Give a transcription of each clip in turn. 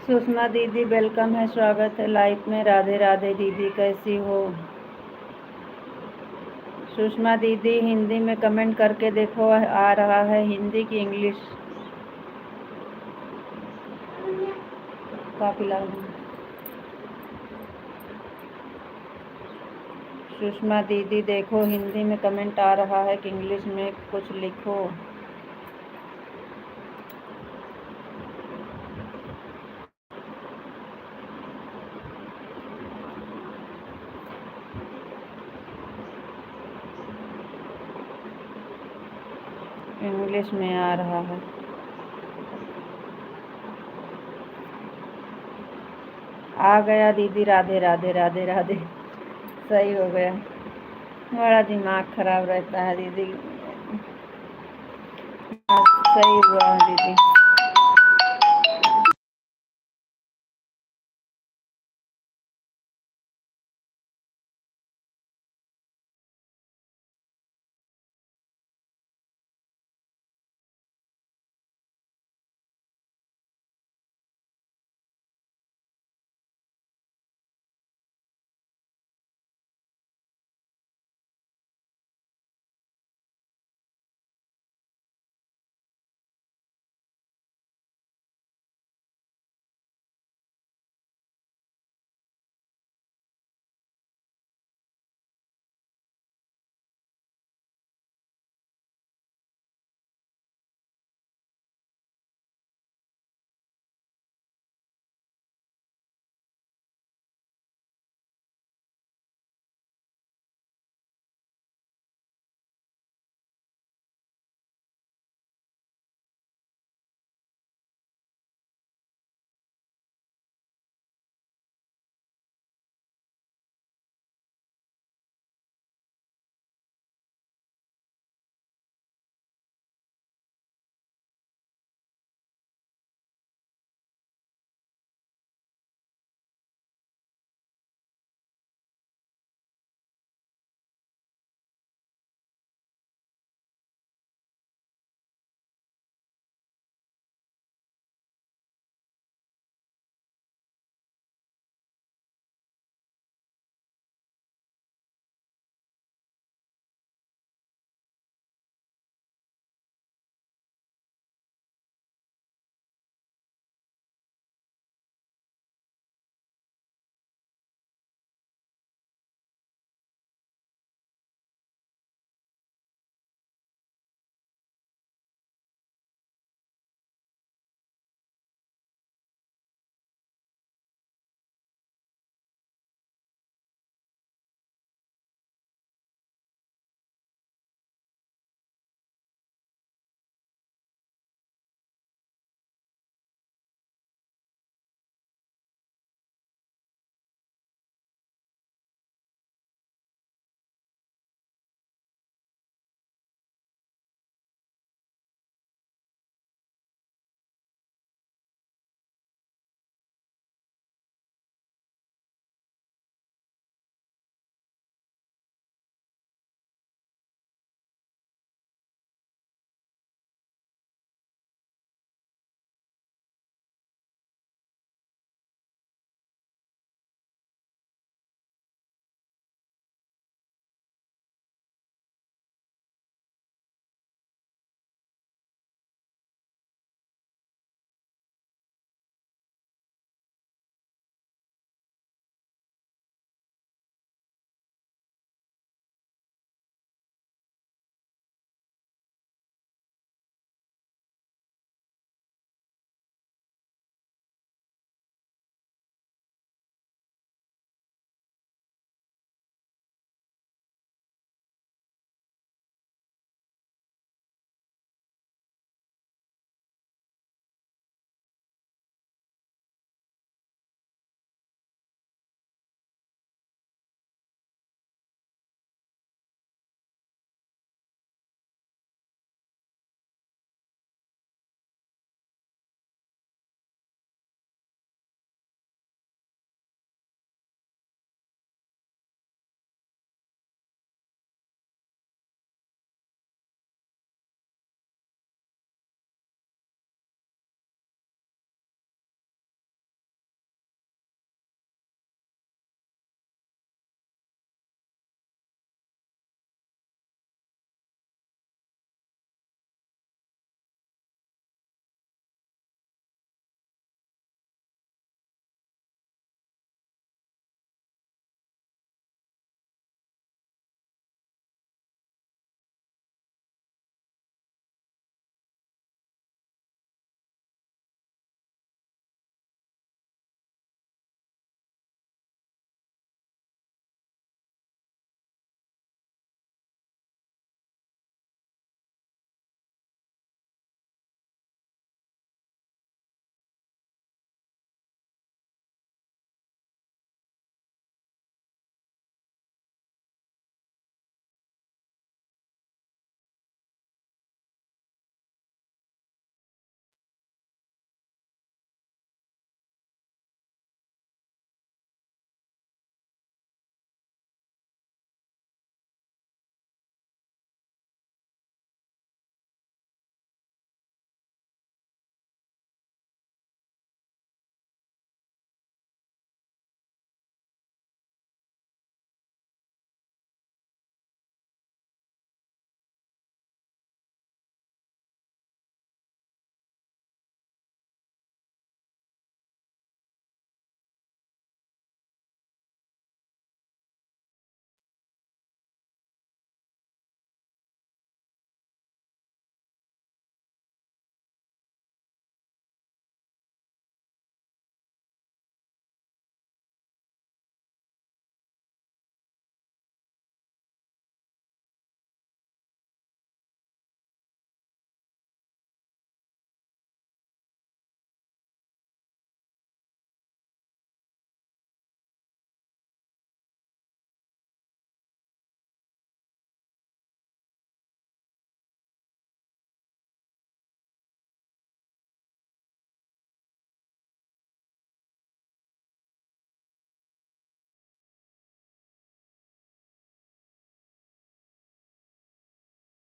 सुषमा दीदी वेलकम है, स्वागत है लाइव में। राधे राधे दीदी, कैसी हो? सुषमा दीदी हिंदी में कमेंट करके देखो, आ रहा है हिंदी की इंग्लिश? काफी लाभ। सुषमा दीदी देखो हिंदी में कमेंट आ रहा है कि इंग्लिश में कुछ लिखो। इंग्लिश में आ रहा है। आ गया दीदी, राधे राधे राधे राधे। सही हो गया। बड़ा दिमाग खराब रहता है दीदी। सही हुआ दीदी।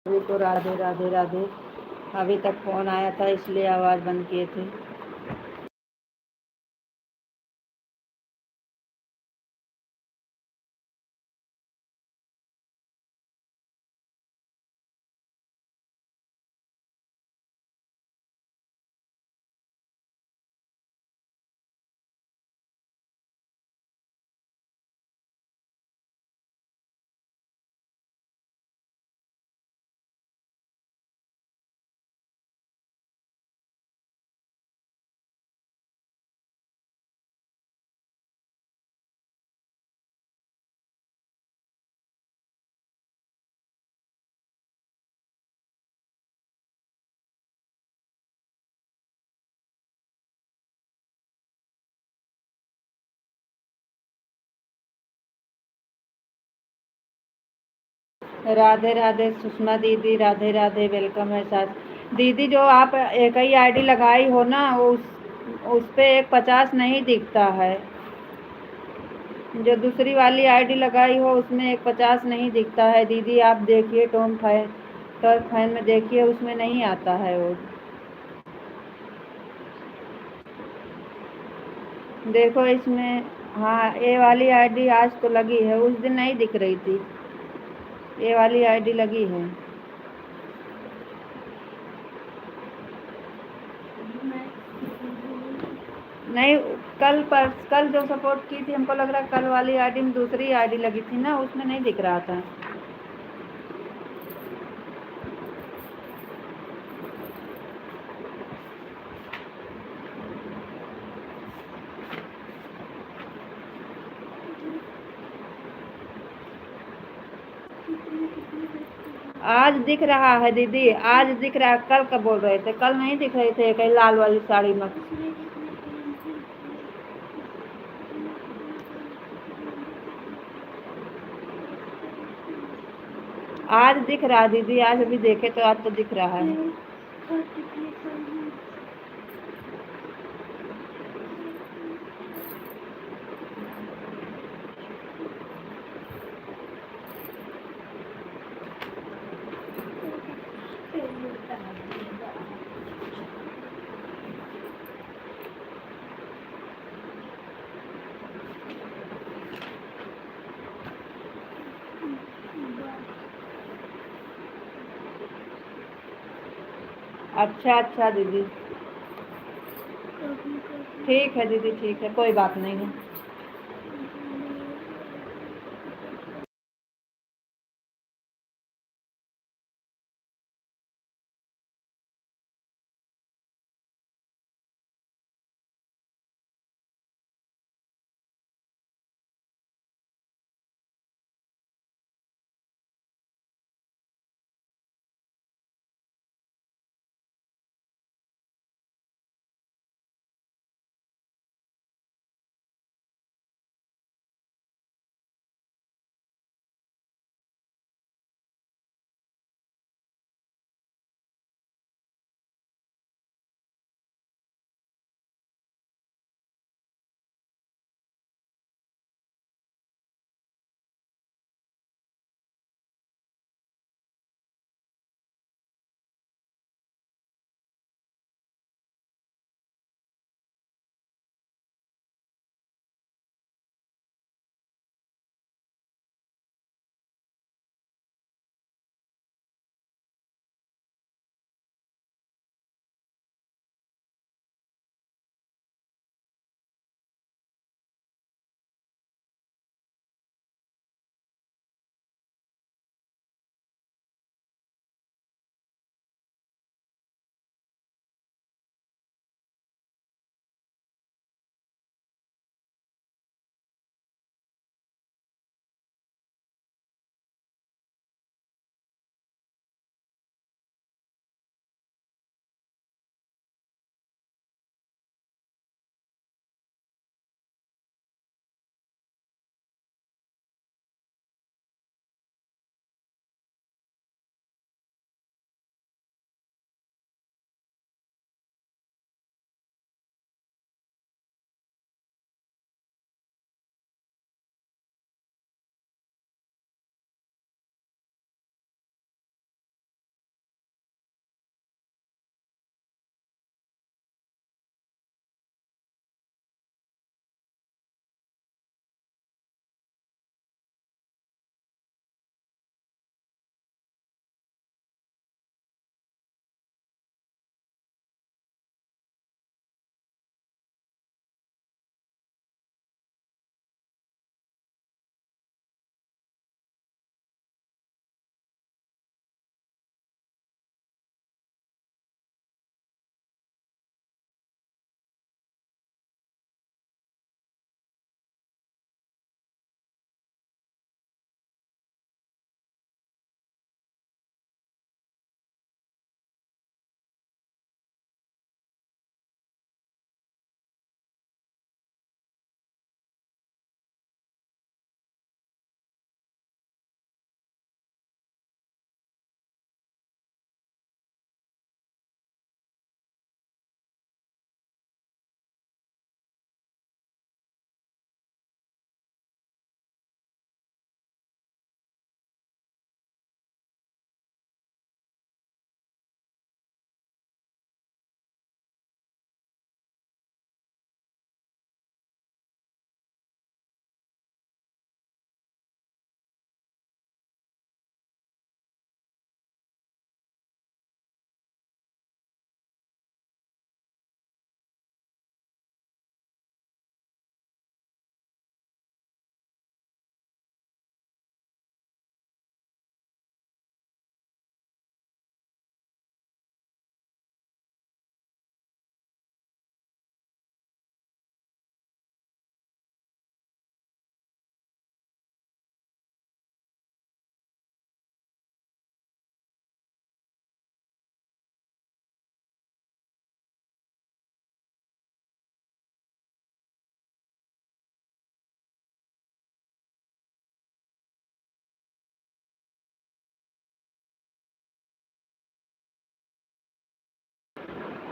सभी को राधे राधे राधे। अभी तक फ़ोन आया था इसलिए आवाज़ बंद किए थे। राधे राधे सुषमा दीदी, राधे राधे, वेलकम है साथ। दीदी जो आप एक ही आईडी लगाई हो ना, उस पे एक 50 नहीं दिखता है। जो दूसरी वाली आईडी लगाई हो उसमें एक 50 नहीं दिखता है दीदी। आप देखिए टॉप फैन में देखिए, उसमें नहीं आता है वो। देखो इसमें, हाँ ये वाली आईडी आज तो लगी है, उस दिन नहीं दिख रही थी। ये वाली आईडी लगी है। नहीं, कल जो सपोर्ट की थी, हमको लग रहा है कल वाली आईडी में दूसरी आईडी लगी थी ना, उसमें नहीं दिख रहा था। आज दिख रहा है दीदी, आज दिख रहा है। कल का बोल रहे थे, कल नहीं दिख रहे थे कहीं लाल वाली साड़ी में। आज दिख रहा है दीदी, आज अभी देखे तो आज तो दिख रहा है। अच्छा अच्छा दीदी, ठीक है दीदी, ठीक है, कोई बात नहीं है।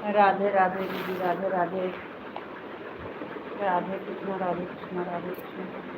राधे राधे दीदी, राधे राधे। राधे कृष्णा, राधे कृष्णा, राधे कृष्णा।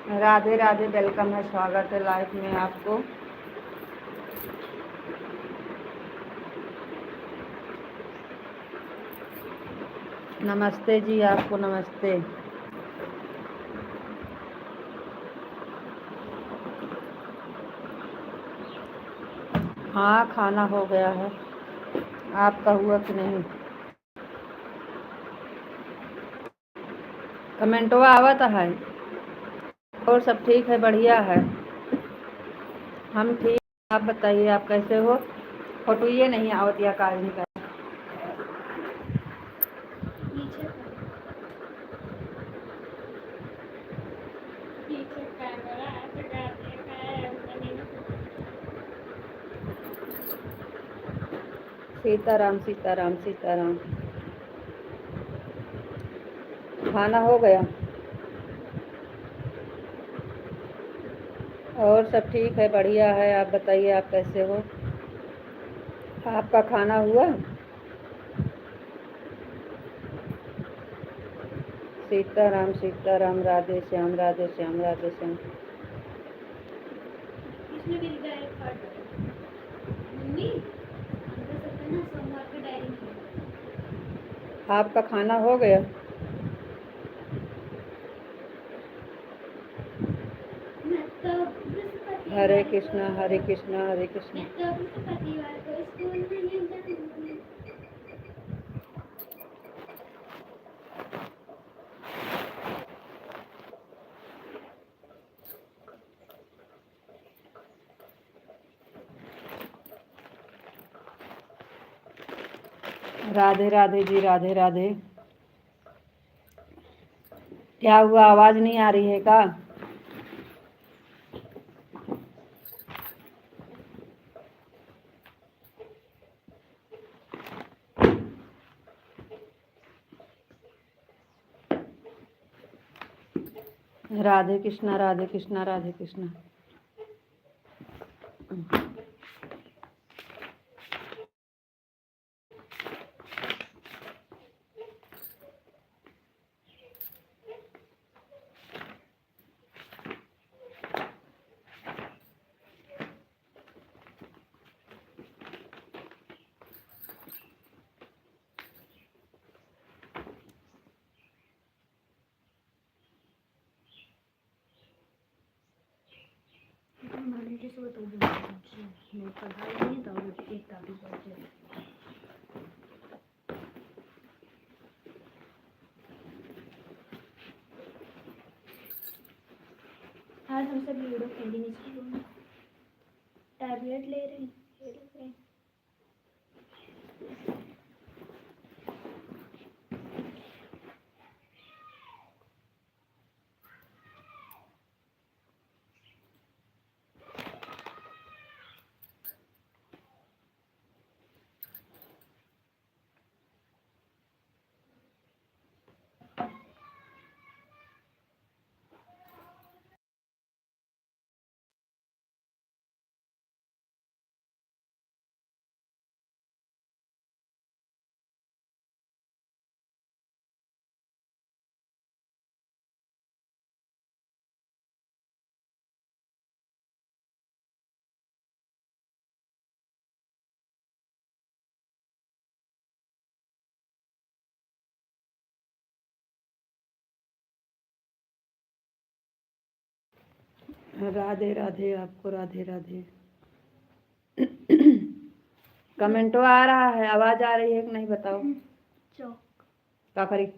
राधे राधे, वेलकम है, स्वागत है लाइफ में आपको। नमस्ते जी, आपको नमस्ते। हाँ, खाना हो गया है, आपका हुआ कि नहीं? कमेंटवा आवत है और सब ठीक है, बढ़िया है। हम ठीक, आप बताइए आप कैसे हो? फोटो ये नहीं आवत या काज नहीं कर। सीताराम सीताराम सीताराम। खाना हो गया और सब ठीक है, बढ़िया है। आप बताइए आप कैसे हो? आपका खाना हुआ? सीताराम सीताराम, राधे श्याम, राधे श्याम, राधे श्याम। आपका खाना हो गया? हरे कृष्णा हरे कृष्णा हरे कृष्णा। राधे राधे जी, राधे राधे। क्या हुआ, आवाज नहीं आ रही है का? राधे कृष्णा राधे कृष्णा राधे कृष्णा। उठी सुबह तो भी नहीं पढ़ाई नहीं था, और एक तारीख बजे आज हम सब लूडो खेलेंगे स्कूल में। टैबलेट ले रहे हैं, खेल रहे हैं। राधे राधे, आपको राधे राधे। कमेंटो आ रहा है, आवाज आ रही है कि नहीं बताओ। चौक क्या करी?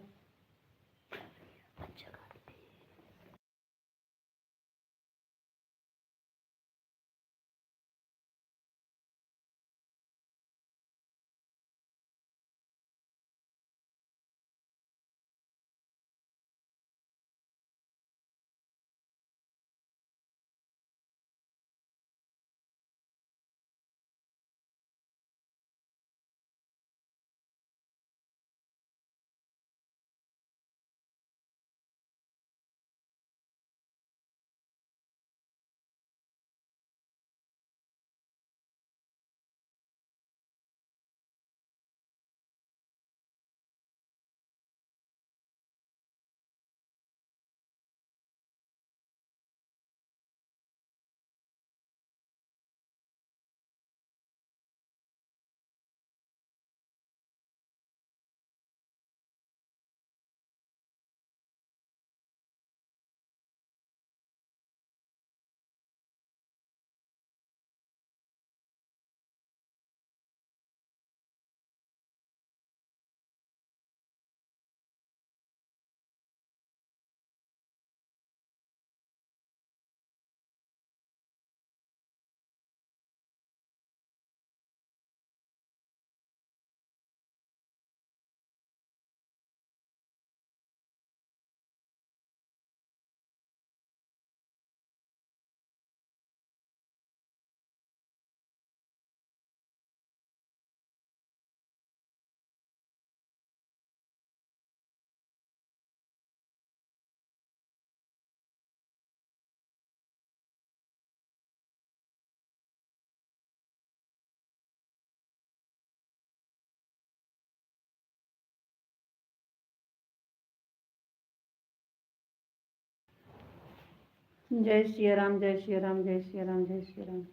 जय श्री राम, जय श्री राम, जय श्री राम, जय श्री राम।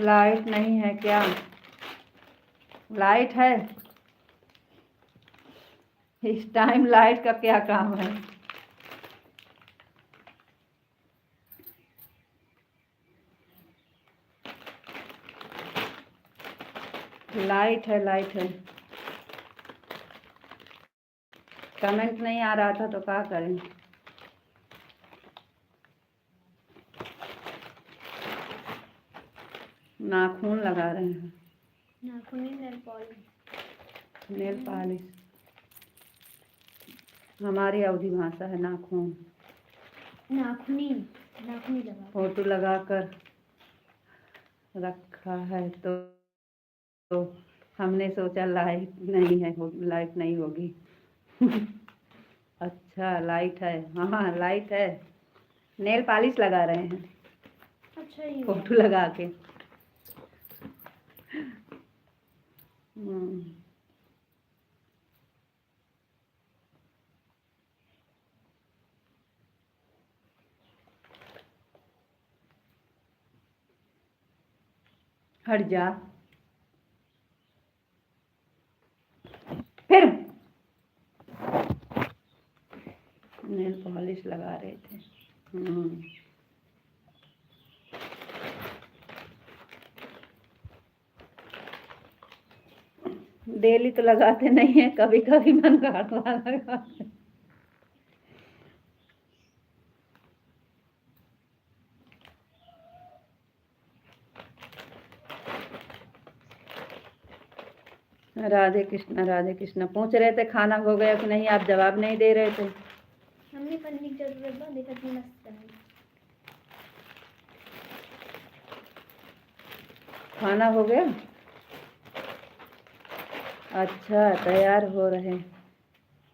लाइट नहीं है क्या? लाइट है? इस टाइम लाइट का क्या काम है? लाइट है, लाइट है। कमेंट नहीं आ रहा था तो क्या करें? नाखून लगा रहे हैं। नाखून नहीं, नेल पॉलिश। नेल पॉलिश हमारी अवधि भाषा है नाखून। नाखूनी नाखूनी लगा। फोटो लगा कर रखा है तो हमने सोचा लाइट नहीं है, लाइट नहीं होगी। अच्छा लाइट है, हाँ लाइट है। नेल पॉलिश लगा रहे हैं। अच्छा ये फोटो लगा के। हट जा। फिर नेल पॉलिश लगा रहे थे। डेली तो लगाते नहीं है, कभी कभी मन करता लगाते। राधे कृष्णा पूछ रहे थे खाना हो गया कि नहीं, आप जवाब नहीं दे रहे थे। हमने पढ़ने की जरूरत बा, देखा कि मस्त है। खाना हो गया? अच्छा, तैयार हो रहे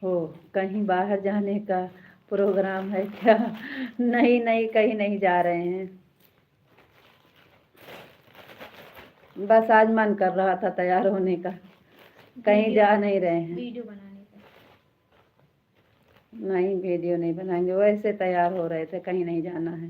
हो, कहीं बाहर जाने का प्रोग्राम है क्या? नहीं नहीं, कहीं नहीं जा रहे हैं, बस आज मन कर रहा था तैयार होने का, कहीं जा नहीं रहे हैं। वीडियो बनाने का? नहीं, वीडियो नहीं बनाएंगे, वैसे तैयार हो रहे थे, कहीं नहीं जाना है।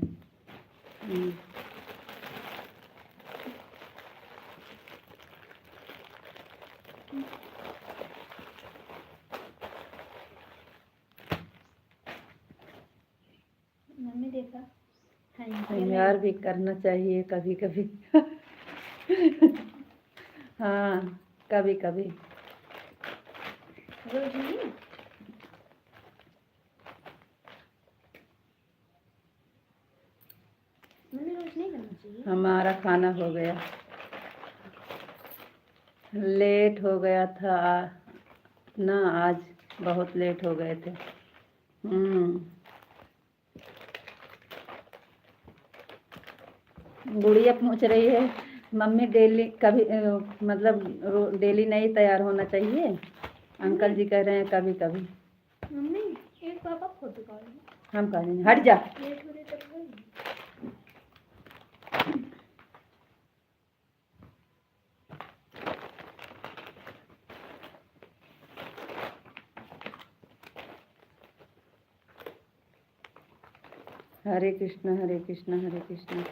मम्मी देखा? यार भी करना चाहिए कभी कभी। हाँ, कभी कभी। रोज नहीं? मम्मी रोज नहीं करना चाहिए। हमारा खाना हो गया, लेट हो गया था ना, आज बहुत लेट हो गए थे। गुड़िया पूछ रही है मम्मी डेली कभी मतलब डेली नहीं तैयार होना चाहिए, अंकल जी कह रहे हैं कभी कभी। मम्मी एक पापा फोटो कॉल हम कह देंगे हट जा। लेट हो रही तब हरे कृष्ण हरे कृष्ण हरे कृष्ण।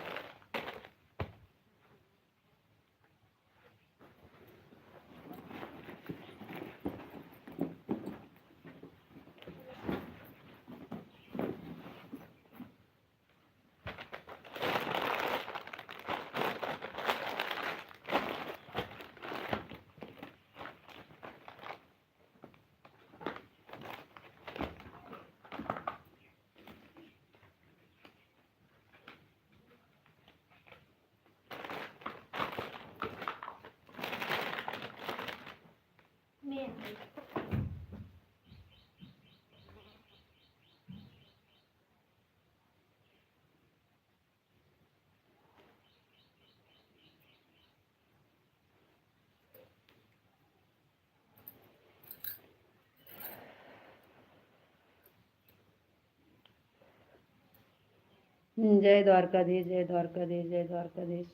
जय द्वारकाधीश जय द्वारकाधीश जय द्वारकाधीश।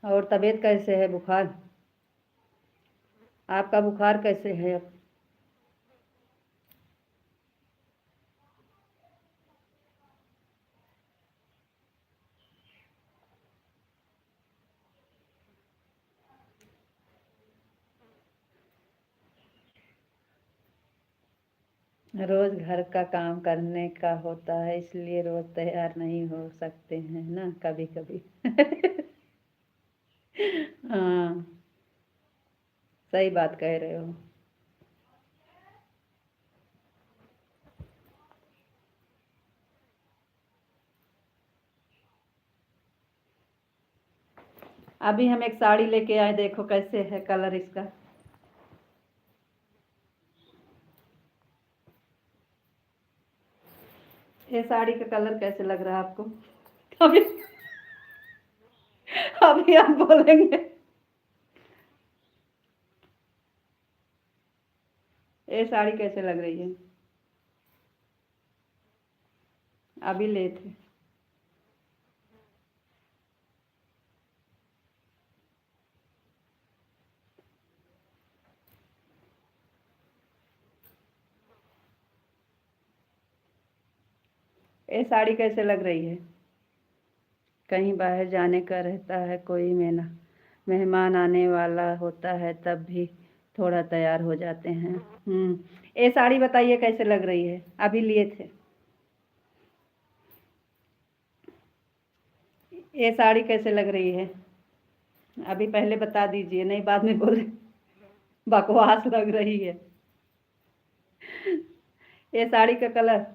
और तबीयत कैसे है? बुखार? आपका बुखार कैसे है अब? रोज घर का काम करने का होता है, इसलिए रोज तैयार नहीं हो सकते हैं ना, कभी कभी। हाँ, सही बात कह रहे हो। अभी हम एक साड़ी लेके आए, देखो कैसे है कलर इसका। ये साड़ी का कलर कैसे लग रहा है आपको? अभी अभी आप बोलेंगे। ये साड़ी कैसे लग रही है? अभी ले थे। ये साड़ी कैसे लग रही है? कहीं बाहर जाने का रहता है, कोई मेहमान आने वाला होता है, तब भी थोड़ा तैयार हो जाते हैं। ये साड़ी बताइए कैसे लग रही है, अभी लिए थे। ये साड़ी कैसे लग रही है, अभी पहले बता दीजिए, नहीं बाद में बोले बकवास लग रही है। ये साड़ी का कलर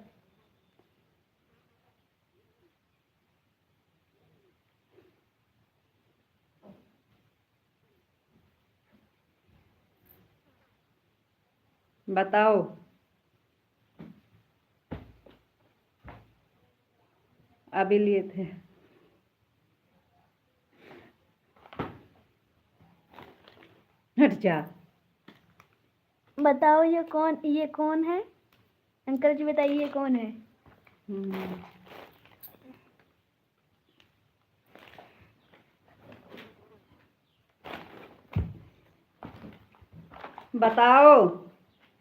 बताओ। अभी लिए थे। हट जा। बताओ ये कौन है? अंकल जी बताइए ये कौन है? बताओ,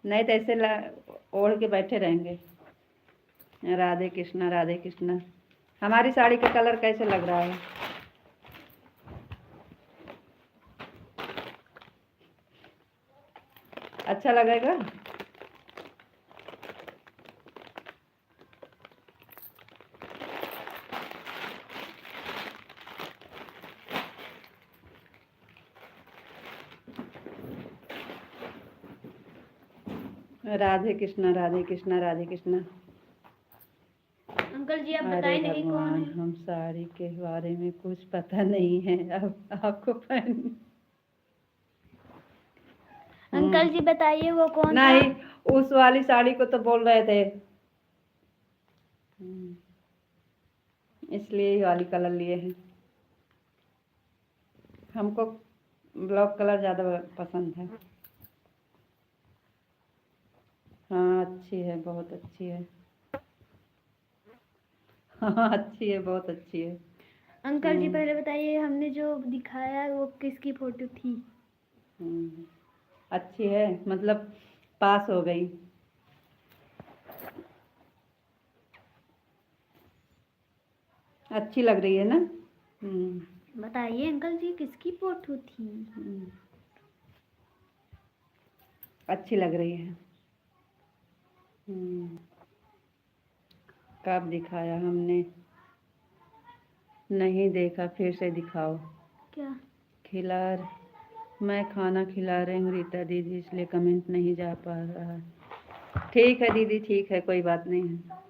नहीं तो ऐसे ओढ़ के बैठे रहेंगे। राधे कृष्णा राधे कृष्णा। हमारी साड़ी का कलर कैसे लग रहा है? अच्छा लगेगा? राधे कृष्णा राधे कृष्णा राधे कृष्णा। अंकल जी आप अरे बताएं नहीं कौन भगवान, है? हम साड़ी के बारे में कुछ पता नहीं है, अब आपको पहन। अंकल जी बताइए वो कौन था? नहीं, उस वाली साड़ी को तो बोल रहे थे, इसलिए ये वाली कलर लिए हैं। हमको ब्लैक कलर ज़्यादा पसंद है। हाँ अच्छी है, बहुत अच्छी है। हाँ अच्छी है, बहुत अच्छी है। अंकल जी पहले बताइए हमने जो दिखाया वो किसकी फोटो थी? अच्छी है, मतलब पास हो गई। अच्छी लग रही है ना? बताइए अंकल जी किसकी फोटो थी? अच्छी लग रही है। कब दिखाया हमने? नहीं देखा, फिर से दिखाओ। क्या? मैं खाना खिला रही हूँ रीता दीदी, इसलिए कमेंट नहीं जा पा रहा। ठीक है दीदी, ठीक है, कोई बात नहीं है।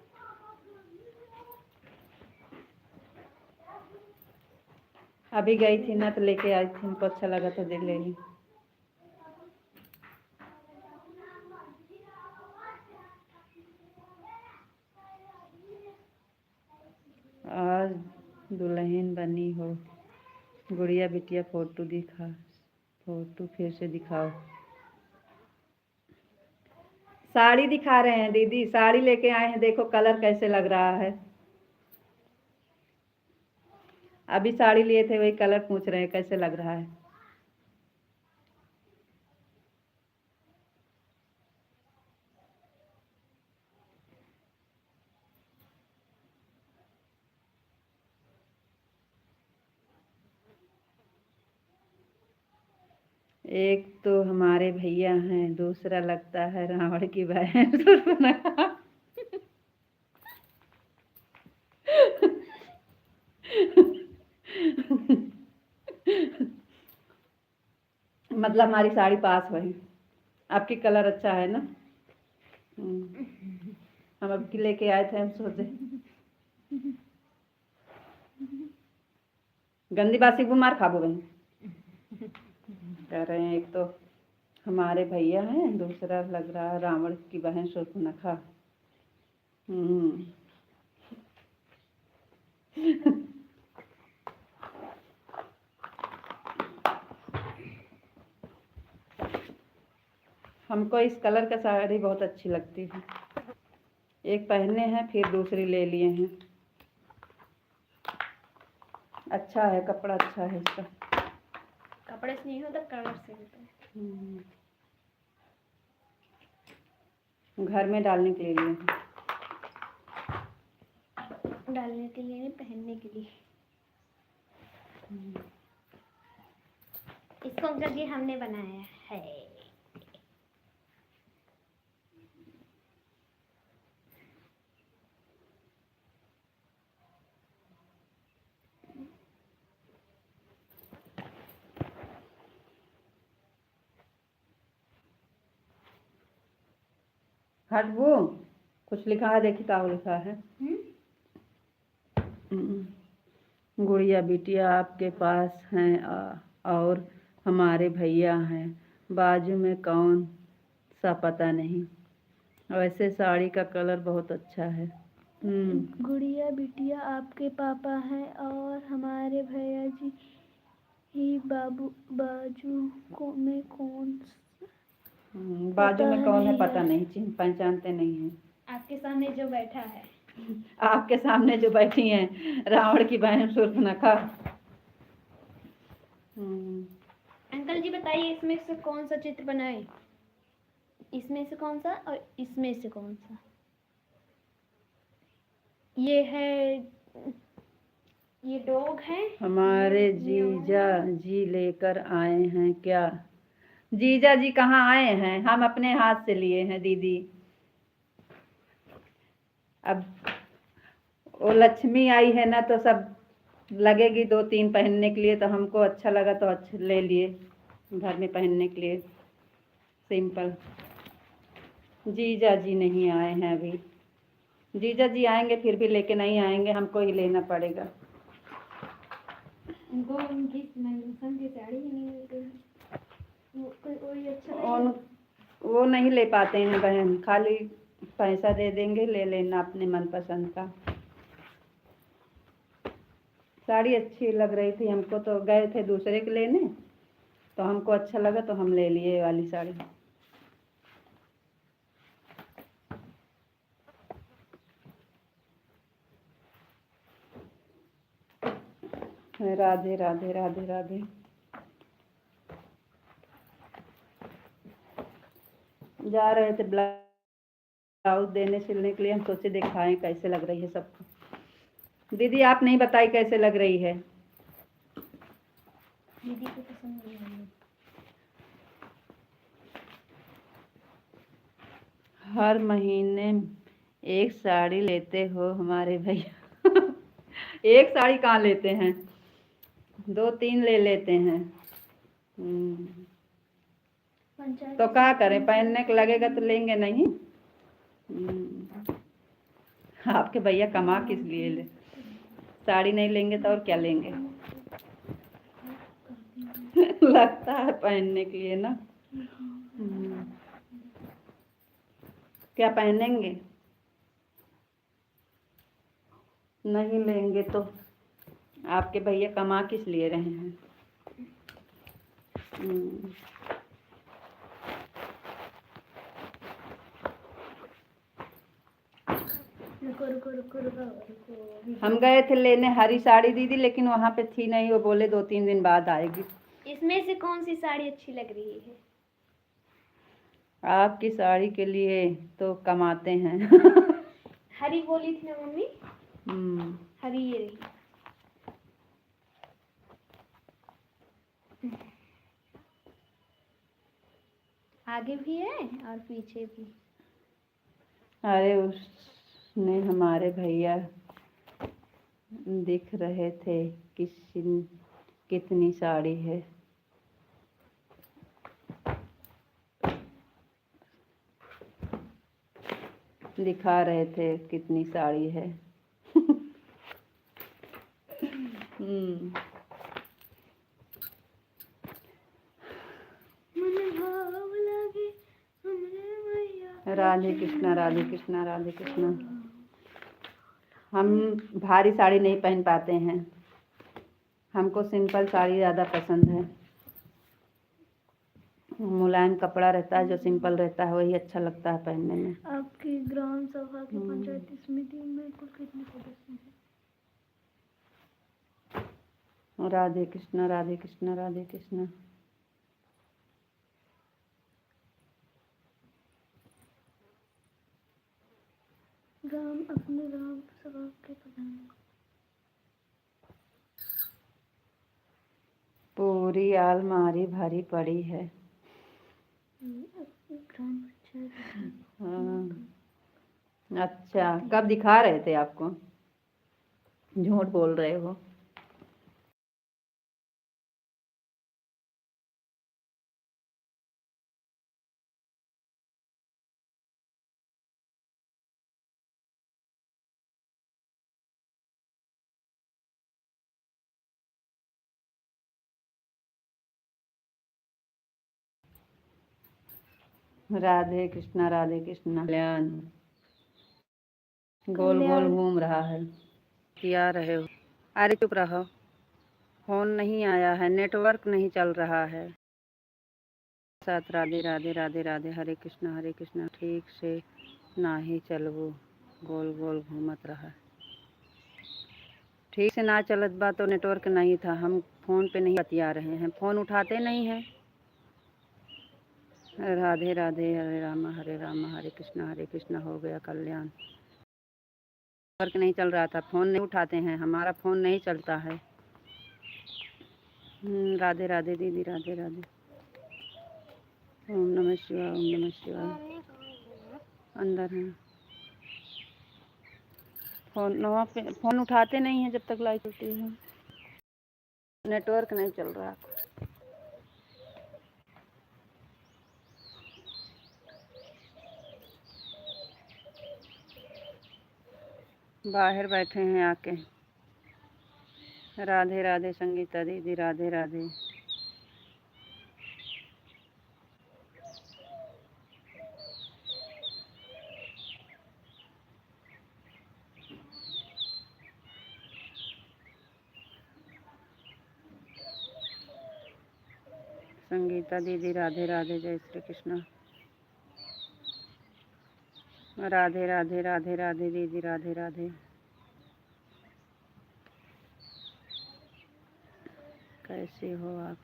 अभी गई थी ना तो लेके आई थी, हमको अच्छा लगा तो दे ले ली। आज दुल्हन बनी हो, गुड़िया बिटिया फोटो दिखा, फोटो फिर से दिखाओ। साड़ी दिखा रहे हैं दीदी, साड़ी लेके आए हैं, देखो कलर कैसे लग रहा है। अभी साड़ी लिए थे, वही कलर पूछ रहे हैं कैसे लग रहा है। एक तो हमारे भैया हैं, दूसरा लगता है रावण की बहन। मतलब हमारी साड़ी पास हुई। आपकी कलर अच्छा है ना? हम अब की लेके आए थे, हम सोचे गंदी बासी मार खाबो बहन। कह रहे हैं एक तो हमारे भैया हैं, दूसरा लग रहा है रावण की बहन शूर्पणखा। हमको इस कलर का साड़ी बहुत अच्छी लगती है। एक पहने हैं, फिर दूसरी ले लिए हैं। अच्छा है, कपड़ा अच्छा है इसका। कपड़े से नहीं होता, कलर से होता है। घर में डालने के लिए हैं। डालने के लिए नहीं, पहनने के लिए। इसको अंकल जी हमने बनाया है। हट वो कुछ लिखा है, देखी क्या लिखा है। गुड़िया बिटिया आपके पास हैं और हमारे भैया हैं बाजू में, कौन सा पता नहीं। वैसे साड़ी का कलर बहुत अच्छा है। गुड़िया बिटिया आपके पापा हैं और हमारे भैया जी ही बाजू में कौन बाजू में कौन है पता है। नहीं, चिन्ह पहचानते नहीं है। आपके सामने जो बैठा है। आपके सामने जो बैठी हैं रावण की बहन शूर्पणखा। अंकल जी बताइए इसमें से कौन सा चित्र बनाए, इसमें से कौन सा और इसमें से कौन सा। ये है, ये डॉग है। हमारे जीजा जी लेकर आए हैं क्या। जीजा जी कहाँ आए हैं, हम अपने हाथ से लिए हैं दीदी। अब वो लक्ष्मी आई है ना, तो सब लगेगी 2-3 पहनने के लिए, तो हमको अच्छा लगा तो अच्छा ले लिए घर में पहनने के लिए सिंपल। जीजा जी नहीं आए हैं अभी, जीजा जी आएंगे फिर भी लेके नहीं आएंगे, हमको ही लेना पड़ेगा। उनको उनकी मनपसंद की साड़ी ही नहीं मिल रही, कोई अच्छा और वो नहीं ले पाते हैं बहन, खाली पैसा दे देंगे, ले लेना अपने मनपसंद का। साड़ी अच्छी लग रही थी हमको, तो गए थे दूसरे के लेने, तो हमको अच्छा लगा तो हम ले लिए वाली साड़ी। राधे राधे राधे राधे। जा रहे थे ब्लाउज देने सिलने के लिए, हम सोचे दिखाएं कैसे लग रही है सबको। दीदी आप नहीं बताई कैसे लग रही है। दीदी को पसंद नहीं आई। हर महीने एक साड़ी लेते हो हमारे भैया। एक साड़ी कहाँ लेते हैं, 2-3 ले लेते हैं। तो क्या करें, पहनने के लगेगा तो लेंगे नहीं। आपके भैया कमा किस लिए ले, साड़ी नहीं लेंगे तो और क्या लेंगे। लगता है पहनने के लिए ना। क्या पहनेंगे, नहीं लेंगे तो आपके भैया कमा किस लिए रहे हैं। हम गए थे लेने हरी साड़ी दीदी, लेकिन वहाँ पे थी नहीं, वो बोले 2-3 दिन बाद आएगी। इसमें से कौन सी साड़ी अच्छी लग रही है। आपकी साड़ी के लिए तो कमाते हैं। हरी बोली थी ना मम्मी। हरी ये रही। आगे भी है और पीछे भी। अरे उसने हमारे भैया दिख रहे थे, कितनी साड़ी है। दिखा रहे थे कितनी साड़ी है। राधे कृष्णा राधे कृष्णा राधे कृष्णा। हम भारी साड़ी नहीं पहन पाते हैं, हमको सिंपल साड़ी ज़्यादा पसंद है। मुलायम कपड़ा रहता है, जो सिंपल रहता है वही अच्छा लगता है पहनने में। आपकी ग्राम सभा की पंचायत समिति में कुल कितने सदस्य हैं। राधे कृष्णा राधे कृष्णा राधे कृष्णा। अपने ग्राम सभा के प्रधान। पूरी अलमारी भरी पड़ी है। ग्राम पंचायत। अच्छा, कब दिखा रहे थे आपको, झूठ बोल रहे हो। राधे कृष्णा कल्याण गोल गोल कल्याण। घूम रहा है। क्या रहे हो? अरे चुप रहो, फोन नहीं आया है, नेटवर्क नहीं चल रहा है। साथ राधे राधे राधे राधे हरे कृष्णा ठीक से ना ही चलबो, गोल गोल घूमत रहा। ठीक से ना चलत बा तो नेटवर्क नहीं था, हम फ़ोन पे नहीं बतिया रहे हैं, फ़ोन उठाते नहीं हैं। राधे राधे हरे राम हरे कृष्णा हो गया कल्याण। नेटवर्क नहीं चल रहा था, फ़ोन नहीं उठाते हैं, हमारा फ़ोन नहीं चलता है। राधे राधे दीदी राधे राधे। ओम नमः शिवाय। अंदर हैं फ़ोन, वहाँ पे फ़ोन उठाते नहीं हैं जब तक लाइट होती है, नेटवर्क नहीं चल रहा। बाहर बैठे हैं आके। राधे राधे संगीता दीदी राधे राधे। संगीता दीदी राधे राधे जय श्री कृष्ण। राधे राधे राधे राधे दीदी राधे राधे। कैसे हो आप?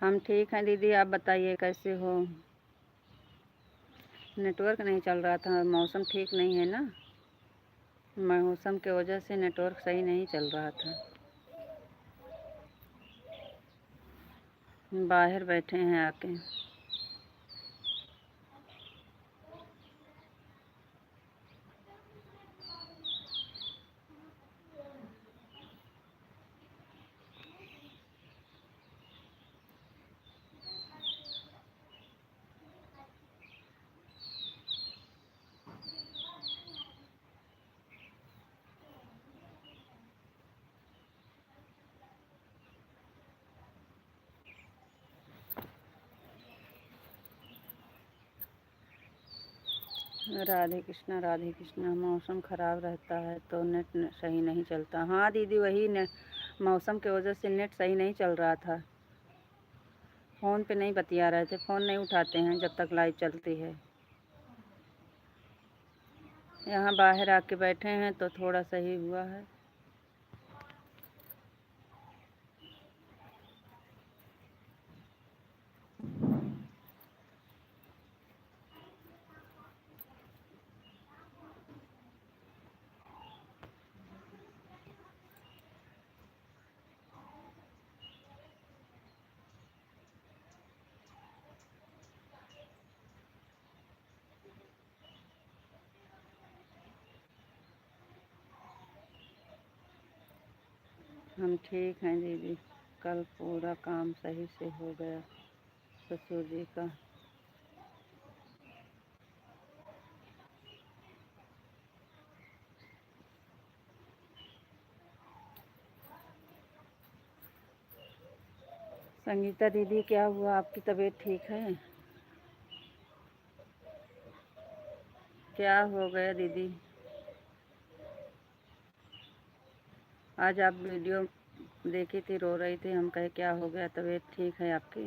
हम ठीक हैं दीदी, आप बताइए कैसे हो? नेटवर्क नहीं चल रहा था, मौसम ठीक नहीं है ना, मौसम के वजह से नेटवर्क सही नहीं चल रहा था। बाहर बैठे हैं आके। राधे कृष्णा मौसम ख़राब रहता है तो नेट सही नहीं चलता। हाँ दीदी वही मौसम के वजह से नेट सही नहीं चल रहा था, फ़ोन पे नहीं बतिया रहे थे, फ़ोन नहीं उठाते हैं जब तक लाइव चलती है। यहाँ बाहर आके बैठे हैं तो थोड़ा सही हुआ है। हम ठीक हैं दीदी, कल पूरा काम सही से हो गया ससुर जी का। संगीता दीदी क्या हुआ, आपकी तबीयत ठीक है? क्या हो गया दीदी? आज आप वीडियो देखी थी, रो रही थी, हम कहे क्या हो गया, तबीयत ठीक है आपकी?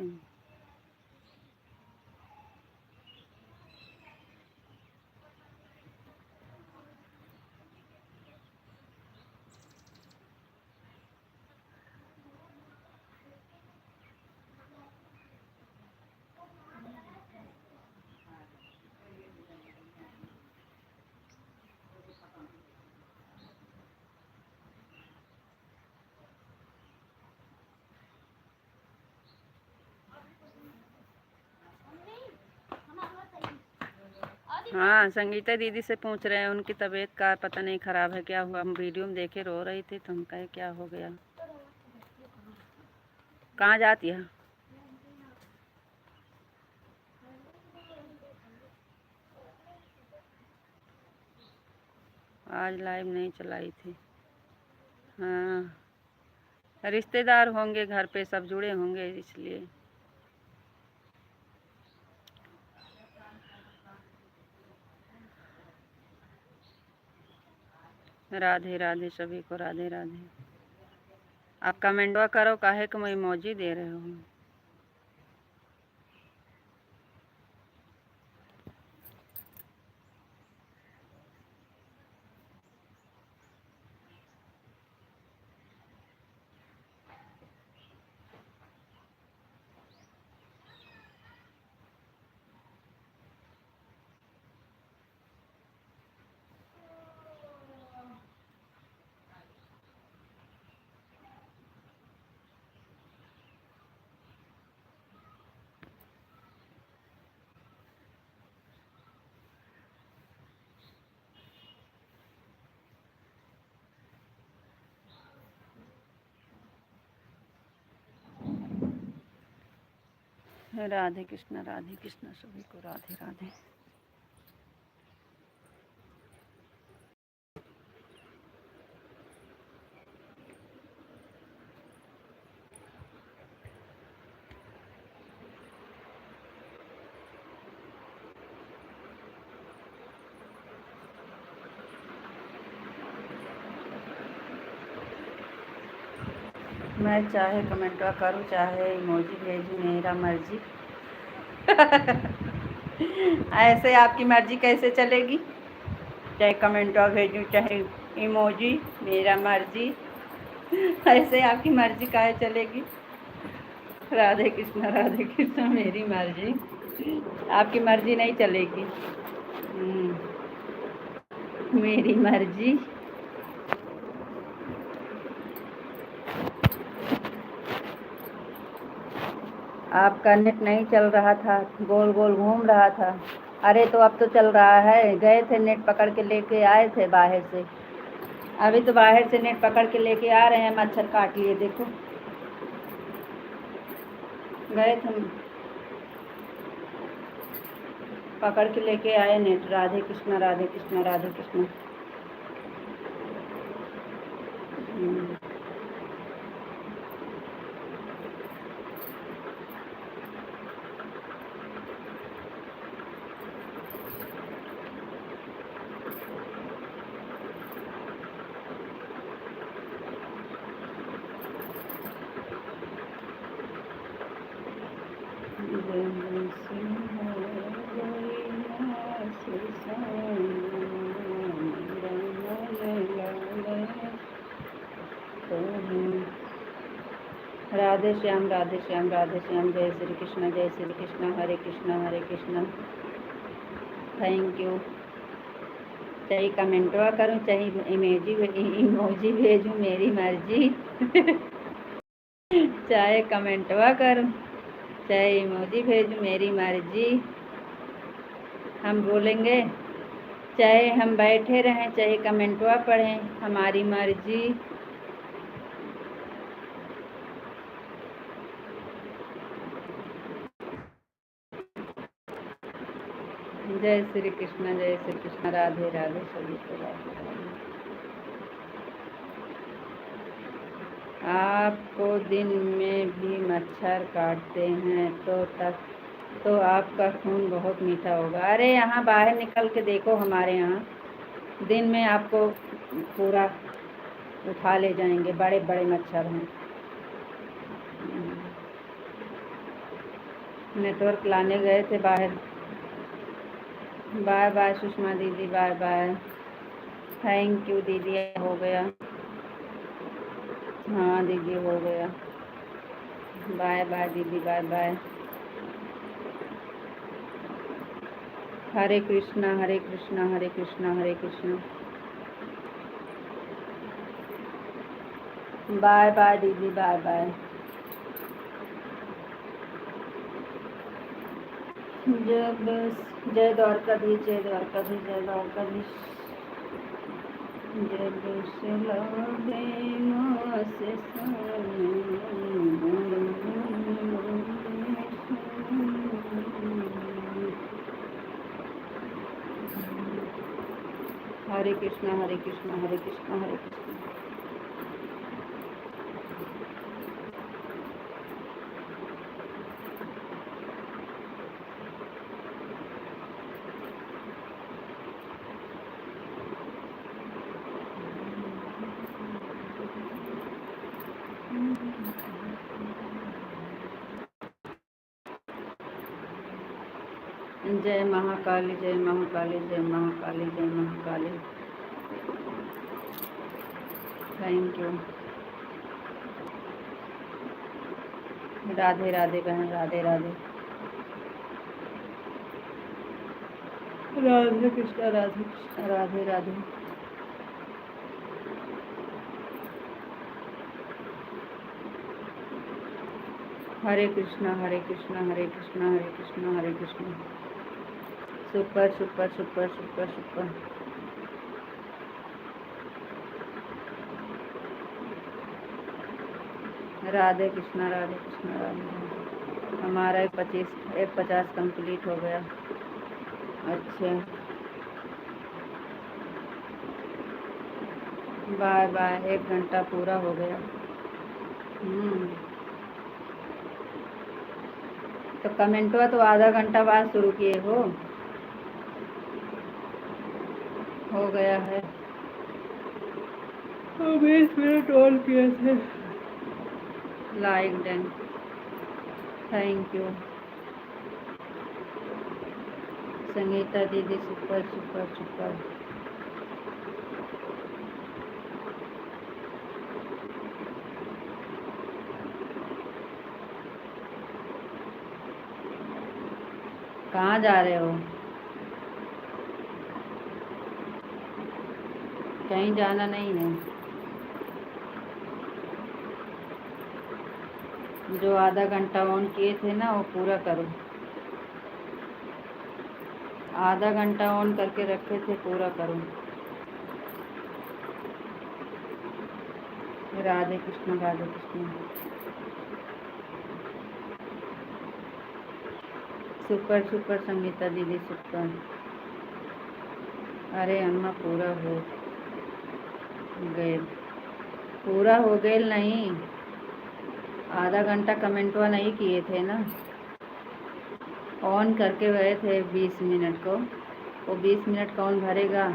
हाँ संगीता दीदी से पूछ रहे हैं, उनकी तबीयत का पता नहीं ख़राब है, क्या हुआ? हम वीडियो में देखे रो रही थी तो हम कहे क्या हो गया। कहाँ जाती है? आज लाइव नहीं चलाई थी। हाँ, रिश्तेदार होंगे घर पे, सब जुड़े होंगे इसलिए। राधे राधे सभी को, राधे राधे। आप कमेंटवा करो, काहे को मैं इमोजी दे रहे हो। राधे कृष्ण सभी को, राधे राधे। मैं चाहे कमेंटवा करूँ, चाहे इमोजी भेजूँ, मेरा मर्जी। ऐसे आपकी मर्जी कैसे चलेगी? चाहे कमेंटवा भेजूँ, चाहे इमोजी, मेरा मर्जी। ऐसे आपकी मर्जी काहे चलेगी? राधे कृष्ण मेरी मर्जी, आपकी मर्जी नहीं चलेगी। मेरी मर्जी। आपका नेट नहीं चल रहा था, गोल गोल घूम रहा था। अरे तो अब तो चल रहा है। गए थे, नेट पकड़ के लेके आए थे बाहर से। अभी तो बाहर से नेट पकड़ के लेके आ रहे हैं। मच्छर काट लिए, देखो। गए थे, पकड़ के लेके आए नेट। राधे कृष्ण राधे कृष्ण राधे कृष्ण। राधे श्याम राधे श्याम राधे श्याम। जय श्री कृष्ण हरे कृष्ण। Thank you. चाहे कमेंटवा करूँ, चाहे इमोजी भेजूँ, मेरी मर्जी। चाहे कमेंटवा करूँ, चाहे इमोजी भेजूँ, मेरी मर्जी। हम बोलेंगे, चाहे हम बैठे रहें, चाहे कमेंटवा पढ़ें, हमारी मर्जी। जय श्री कृष्ण राधे राधे सभी को, राधे राधे। आपको दिन में भी मच्छर काटते हैं तो आपका खून बहुत मीठा होगा। अरे यहाँ बाहर निकल के देखो, हमारे यहाँ दिन में आपको पूरा उठा ले जाएंगे। बड़े बड़े मच्छर हैं। नेटवर्क लाने गए थे बाहर। बाय बाय सुषमा दीदी, बाय बाय। थैंक यू दीदी, हो गया। हाँ दीदी, हो गया। बाय बाय दीदी, बाय बाय। हरे कृष्णा हरे कृष्णा हरे कृष्णा हरे कृष्णा। बाय बाय दीदी, बाय बाय। जय द्वारकाधीश, जय द्वारकाधीश, जय द्वारकाधीश। जब से लौटे माँ से हरे कृष्णा हरे कृष्णा हरे कृष्णा हरे कृष्णा। जय महाकाली, जय महाकाली, जय महाकाली, जय महाकाली। Thank you. राधे राधे बहन, Radhe Radhe. Radhe Krishna, Radhe Krishna, Radhe Radhe. Hare Krishna, Hare Krishna, Hare Krishna, Hare Krishna, Hare Krishna. Super super super super super. Radhe Krishna, Radhe Krishna, Radhe Radhe. हमारा 50 कंप्लीट हो गया। अच्छा, बाय बाय। 1 घंटा पूरा हो गया। तो कमेंट हुआ तो आधा घंटा बाद शुरू किए हो गया है। 20 मिनट और किए थे। Like done, thank you. Sangeeta दीदी सुपर सुपर सुपर। कहाँ जा रहे हो? कहीं जाना नहीं है। जो आधा घंटा ऑन किए थे ना वो पूरा करो। आधा घंटा ऑन करके रखे थे, पूरा करो। राधे कृष्ण, राधे कृष्ण। सुपर सुपर संगीता दीदी सुपर। अरे अम्मा पूरा हो गए, पूरा हो गए नहीं। आधा घंटा कमेंटवा नहीं किए थे ना, ऑन करके गए थे 20 मिनट को। वो 20 मिनट कौन भरेगा?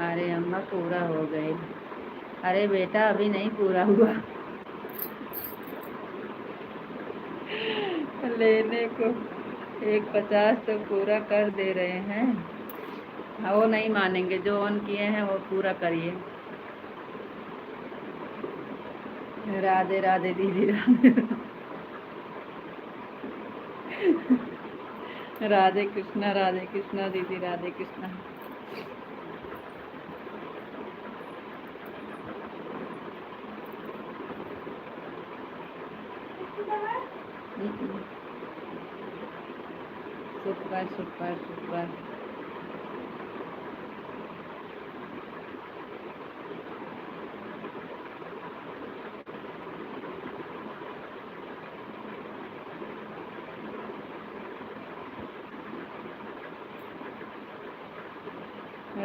अरे अम्मा पूरा हो गए। अरे बेटा अभी नहीं पूरा हुआ। लेने को 1:50 तो पूरा कर दे रहे हैं। हाँ, वो नहीं मानेंगे। जो ऑन किए हैं वो पूरा करिए। राधे राधे दीदी, राधे राधे कृष्णा, राधे कृष्णा दीदी, Radhe Krishna. Super super super.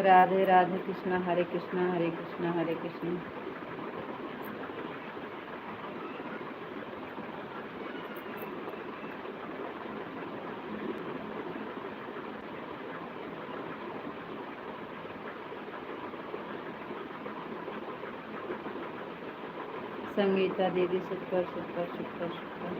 Radhe Radhe Krishna, Hare Krishna, Hare Krishna, Hare Krishna. Sangeeta दीदी सुपर सुपर सुपर सुपर।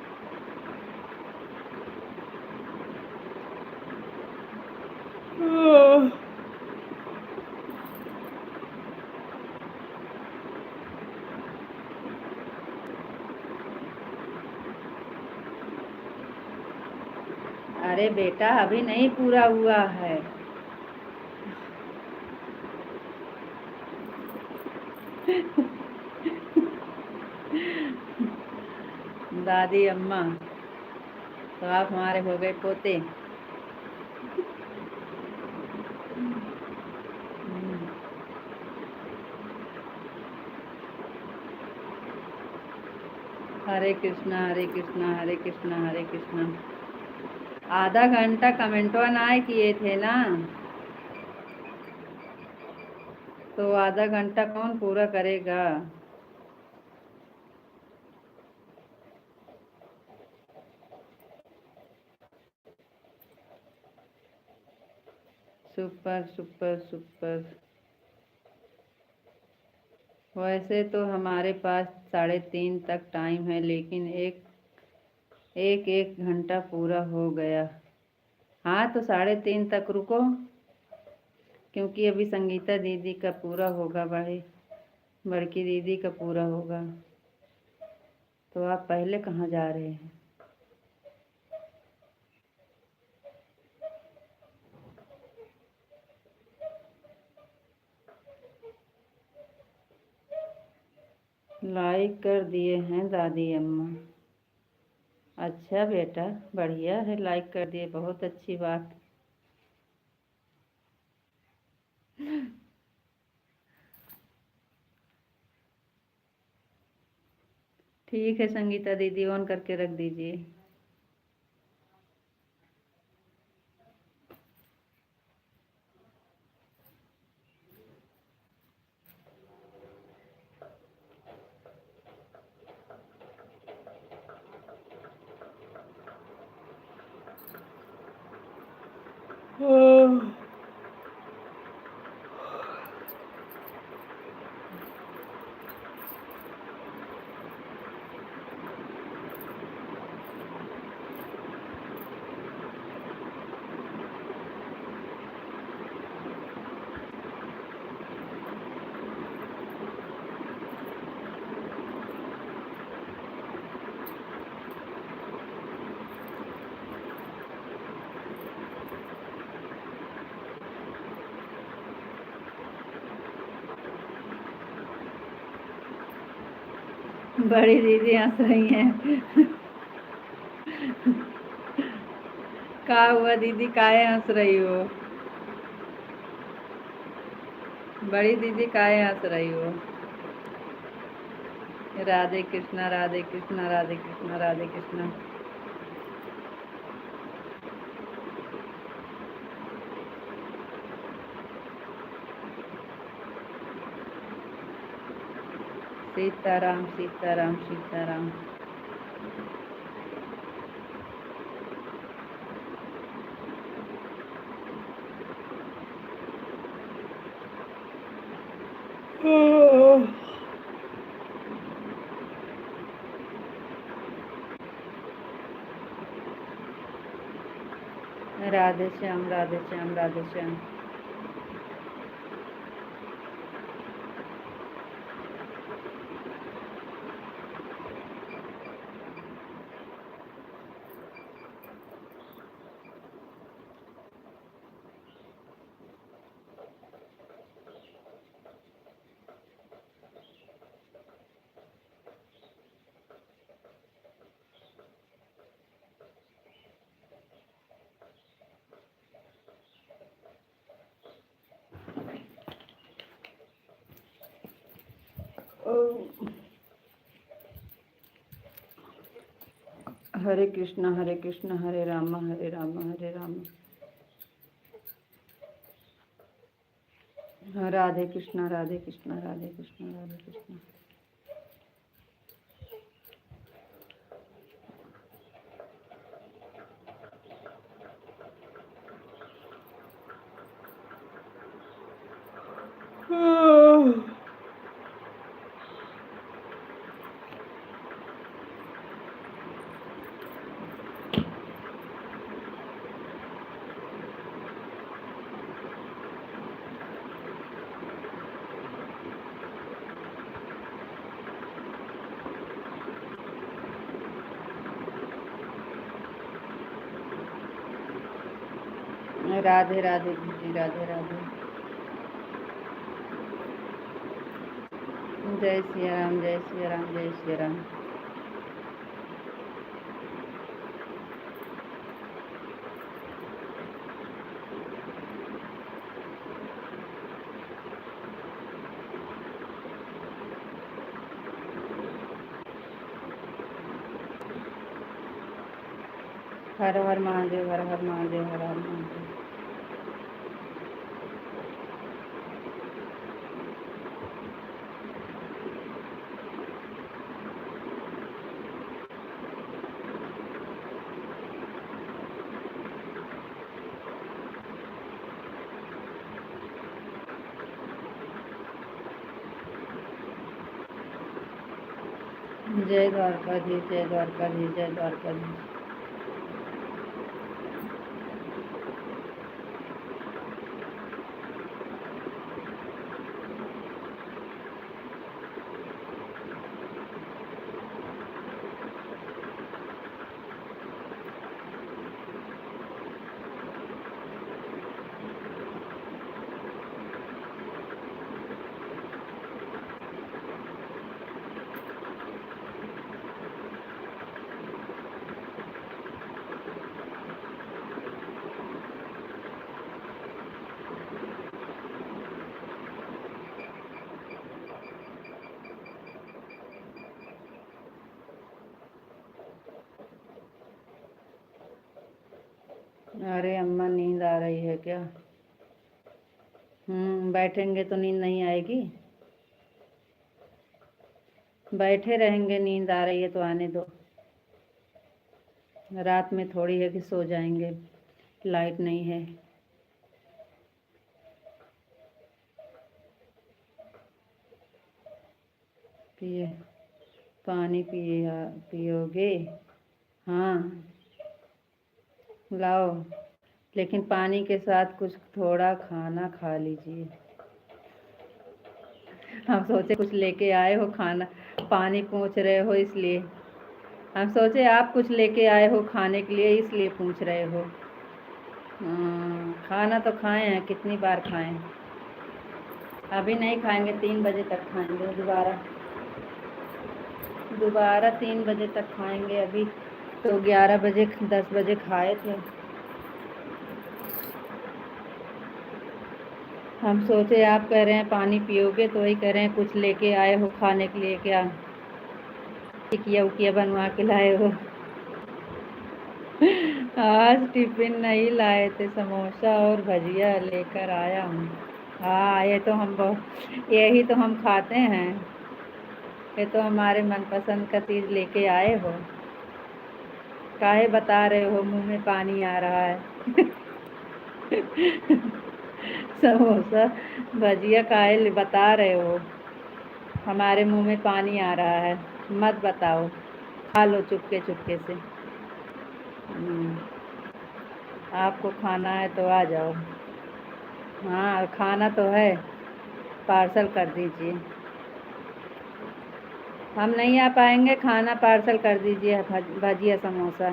अरे बेटा अभी नहीं पूरा हुआ है। दादी अम्मा तो आप हमारे हो गए पोते। हरे कृष्णा, हरे कृष्णा, हरे कृष्णा, हरे कृष्णा। आधा घंटा कमेंटवा ना किए थे ना, तो आधा घंटा कौन पूरा करेगा? Super super super. वैसे तो हमारे पास 3:30 तक टाइम है, लेकिन एक एक एक घंटा पूरा हो गया। हाँ तो 3:30 तक रुको, क्योंकि अभी संगीता दीदी का पूरा होगा, बड़की दीदी का पूरा होगा। तो आप पहले कहाँ जा रहे हैं? लाइक कर दिए हैं दादी अम्मा। अच्छा बेटा, बढ़िया है, लाइक कर दिए, बहुत अच्छी बात। ठीक है संगीता दीदी, ऑन करके रख दीजिए। बड़ी दीदी हंस रही हैं। का हुआ दीदी, काहे हंस रही हो? बड़ी दीदी काहे हंस रही हो? राधे कृष्णा, राधे कृष्णा, राधे कृष्णा, राधे कृष्णा। सीताराम सीताराम सीताराम। राधे श्याम, राधे श्याम, राधे श्याम। हरे कृष्णा, हरे कृष्णा, हरे राम, हरे राम, हरे राम। राधे कृष्णा, राधे कृष्णा, राधे कृष्णा, राधे कृष्णा। राधे राधे दीदी, राधे राधे। जय सिया राम, जय सिया राम, जय सिया राम। हर हर महादेव, हर हर महादेव, हर हर महादेव। जय द्वारकाधीश, जय द्वारकाधीश, जय द्वारकाधीश। अरे अम्मा, नींद आ रही है क्या? बैठेंगे तो नींद नहीं आएगी? बैठे रहेंगे, नींद आ रही है तो आने दो। रात में थोड़ी है कि सो जाएंगे, लाइट नहीं है। पिए पानी पियोगे? हाँ, लाओ, लेकिन पानी के साथ कुछ थोड़ा खाना खा लीजिए। हम सोचे कुछ लेके आए हो खाना, पानी पूछ रहे हो इसलिए। हम सोचे आप कुछ लेके आए हो खाने के लिए, इसलिए पूछ रहे हो। खाना तो खाए हैं, कितनी बार खाएं? अभी नहीं खाएंगे, 3 बजे तक खाएंगे दोबारा 3 बजे तक खाएंगे। अभी तो 11 बजे 10 बजे खाए थे। हम सोचे आप कह रहे हैं पानी पियोगे, तो वही कह रहे हैं कुछ लेके आए हो खाने के लिए क्या? टिकिया उकिया बनवा के लाए हो? आज टिफिन नहीं लाए थे, समोसा और भजिया लेकर आया हूँ। हाँ, यही तो हम खाते हैं। ये तो हमारे मनपसंद का चीज़ लेके आए हो। काहे बता रहे हो, मुंह में पानी आ रहा है? समोसा भजिया काहे बता रहे हो? हमारे मुंह में पानी आ रहा है, मत बताओ। खा लो चुपके चुपके से। आपको खाना है तो आ जाओ। हाँ, खाना तो है, पार्सल कर दीजिए। हम नहीं आ पाएंगे, खाना पार्सल कर दीजिए, भजिया समोसा।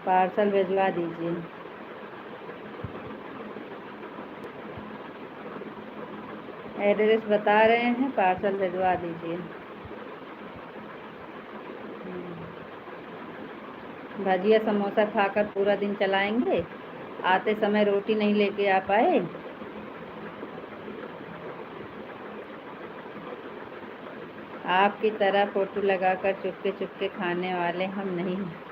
पार्सल भिजवा दीजिए। एड्रेस बता रहे हैं, पार्सल भिजवा दीजिए। भजिया समोसा खाकर पूरा दिन चलाएंगे। आते समय रोटी नहीं लेके आ पाए। आपकी तरह फोटो लगाकर चुपके चुपके खाने वाले हम नहीं हैं।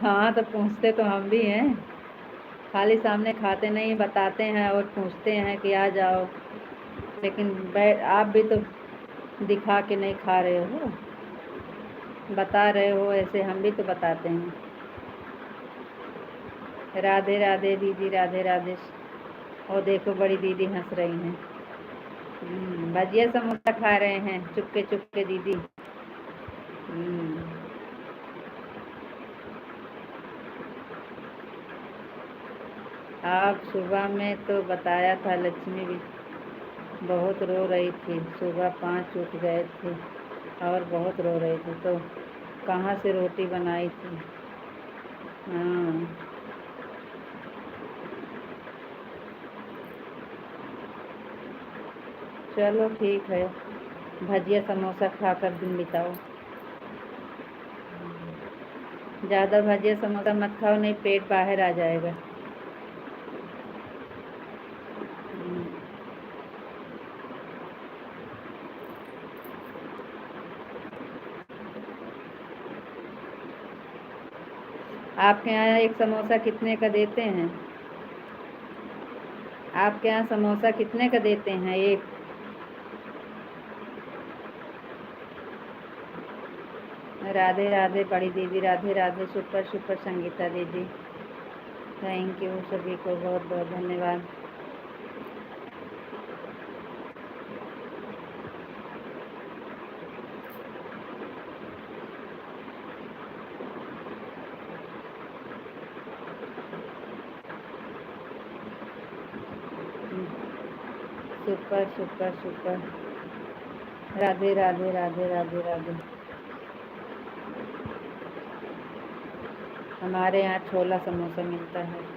हाँ, तो पूछते तो हम भी हैं, खाली सामने खाते नहीं, बताते हैं और पूछते हैं कि आ जाओ। लेकिन आप भी तो दिखा के नहीं खा रहे हो, बता रहे हो ऐसे, हम भी तो बताते हैं। राधे राधे दीदी, राधे राधे। और देखो बड़ी दीदी हंस रही हैं। भजिया समोसा खा रहे हैं चुपके चुपके दीदी। आप सुबह में तो बताया था, लक्ष्मी भी बहुत रो रही थी। सुबह 5 उठ गए थे और बहुत रो रही थी, तो कहाँ से रोटी बनाई थी? हाँ, चलो ठीक है, भजिया समोसा खाकर दिन बिताओ। ज़्यादा भजिया समोसा मत खाओ, नहीं पेट बाहर आ जाएगा। आपके यहाँ एक समोसा कितने का देते हैं? आपके यहाँ समोसा कितने का देते हैं एक? राधे राधे बड़ी दीदी, राधे राधे सुपर सुपर संगीता दीदी। थैंक यू सभी को, बहुत बहुत धन्यवाद। Super super super. Radhe Radhe Radhe Radhe Radhe. हमारे यहाँ छोला समोसा मिलता है।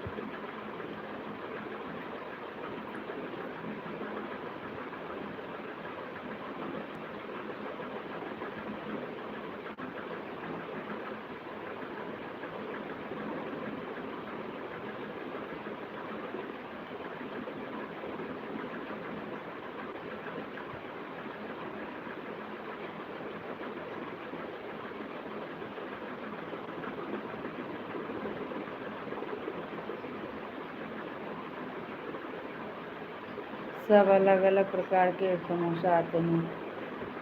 सब अलग अलग प्रकार के समोसा आते हैं,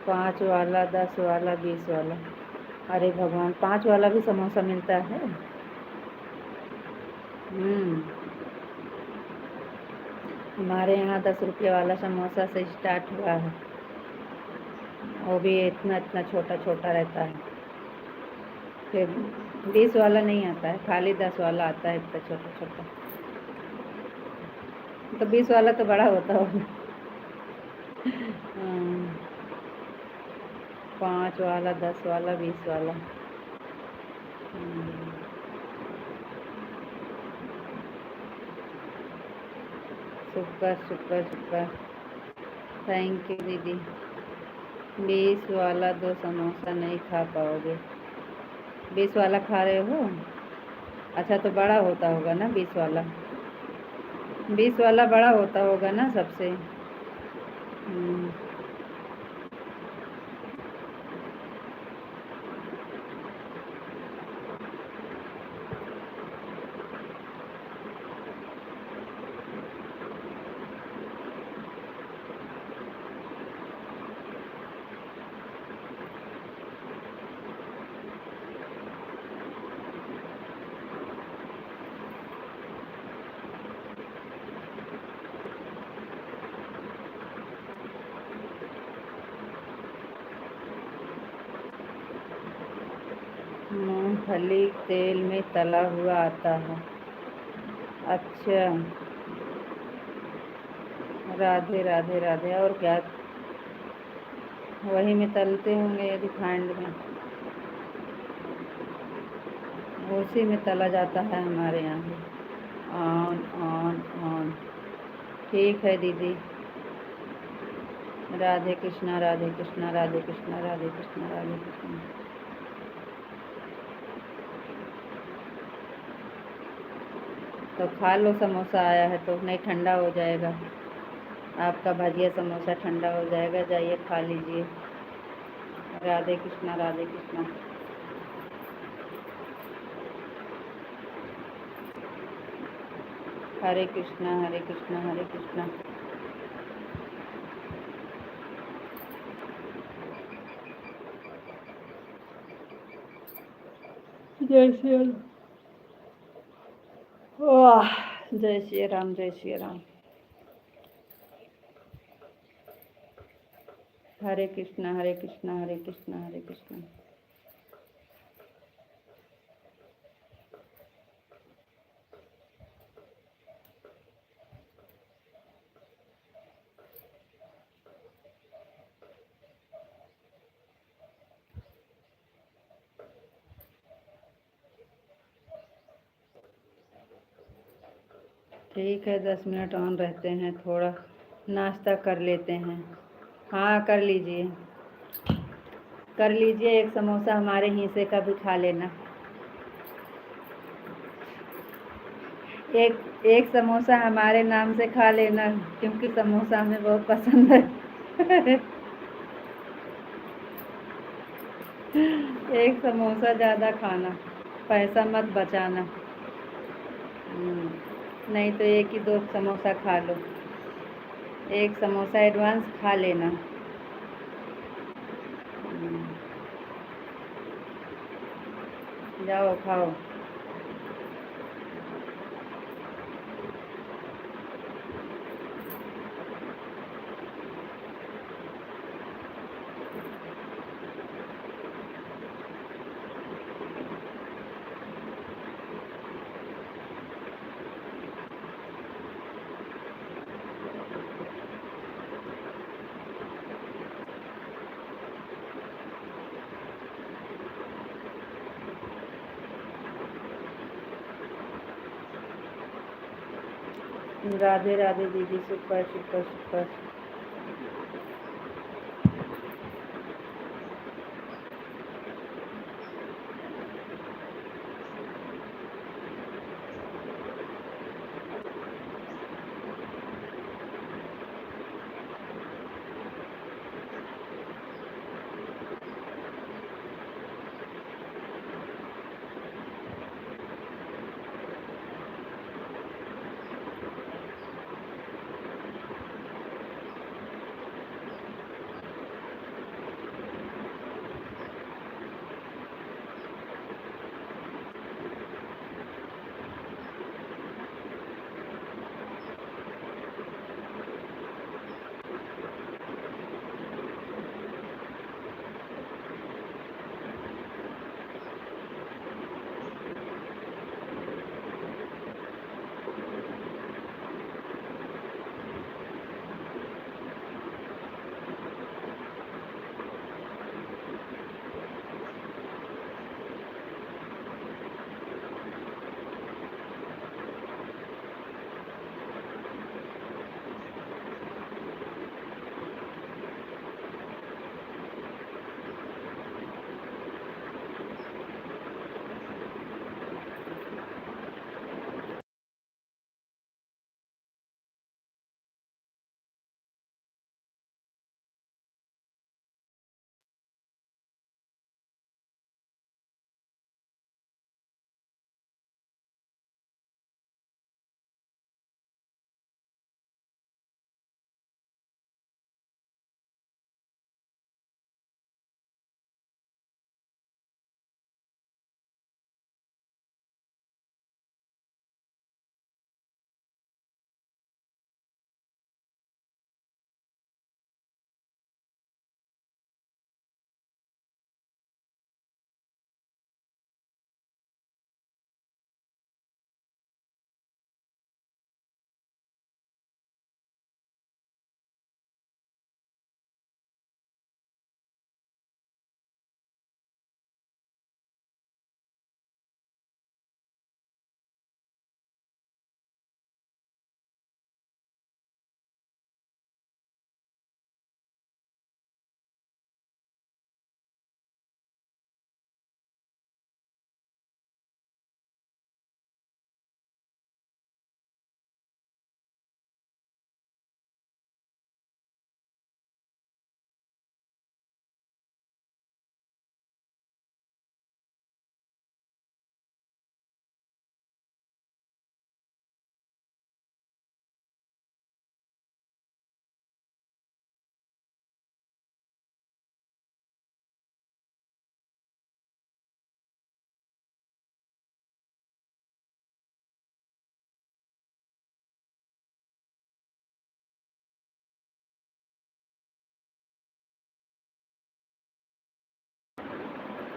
5 वाला, 10 वाला, 20 वाला। अरे भगवान, 5 वाला भी समोसा मिलता है। हमारे यहाँ 10 रुपये वाला समोसा से स्टार्ट हुआ है, वो भी इतना इतना छोटा छोटा रहता है। फिर 20 वाला नहीं आता है, खाली 10 वाला आता है, इतना छोटा छोटा। तो 20 वाला तो बड़ा होता होगा। 5 वाला, 10 वाला, 20 वाला। Super super super. Thank you दीदी। 20 वाला 2 समोसा नहीं खा पाओगे। 20 वाला खा रहे हो? अच्छा, तो बड़ा होता होगा ना 20 वाला। 20 वाला बड़ा होता होगा ना सबसे। मूंगफली तेल में तला हुआ आता है। अच्छा, राधे राधे राधे। और क्या, वही में तलते होंगे रिफाइंड में, उसी में तला जाता है हमारे यहाँ भी। On on on. ठीक है दीदी। राधे कृष्णा राधे कृष्णा राधे कृष्णा राधे कृष्णा राधे कृष्णा। तो खा लो, समोसा आया है तो, नहीं ठंडा हो जाएगा आपका भजिया समोसा, ठंडा हो जाएगा। जाइए खा लीजिए। राधे कृष्णा राधे कृष्णा। हरे कृष्णा हरे कृष्णा हरे कृष्णा। जय श्री राम। वाह, जय श्री राम जय श्री राम। हरे कृष्णा हरे कृष्णा हरे कृष्णा हरे कृष्णा। ठीक है, 10 मिनट ऑन रहते हैं, थोड़ा नाश्ता कर लेते हैं। हाँ, कर लीजिए कर लीजिए। एक समोसा हमारे हिस्से का भी खा लेना। एक समोसा हमारे नाम से खा लेना, क्योंकि समोसा हमें बहुत पसंद है। एक समोसा ज़्यादा खाना, पैसा मत बचाना। नहीं तो एक ही 2 समोसा खा लो, एक समोसा एडवांस खा लेना। जाओ खाओ। राधे राधे दीदी, सुपर सुपर सुपर।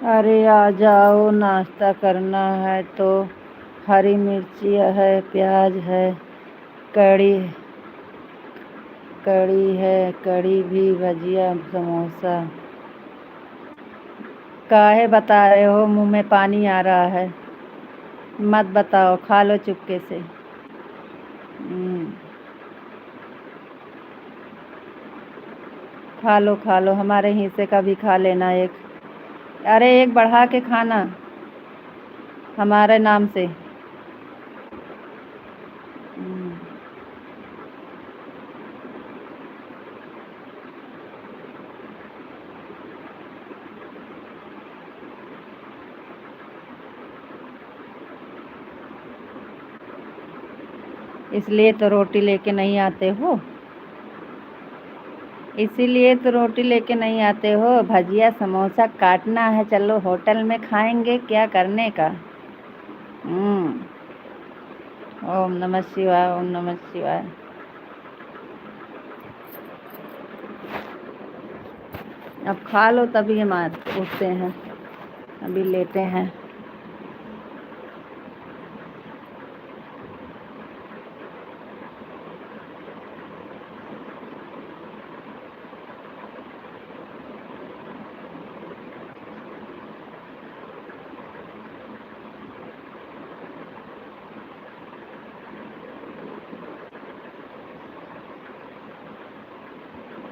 अरे आ जाओ, नाश्ता करना है तो हरी मिर्ची है, प्याज है, कड़ी कड़ी है, कड़ी भी, भजिया, समोसा। काहे बता रहे हो, मुंह में पानी आ रहा है। मत बताओ, खा लो चुपके से। खा लो, हमारे हिस्से का भी खा लेना एक। अरे एक बढ़ा के खाना हमारे नाम से। इसलिए तो रोटी लेके नहीं आते हो, इसीलिए तो रोटी लेके नहीं आते हो। भजिया समोसा काटना है, चलो होटल में खाएंगे, क्या करने का। ओम नमः शिवाय, ओम नमः शिवाय। अब खा लो तभी हम उठते हैं, अभी लेते हैं।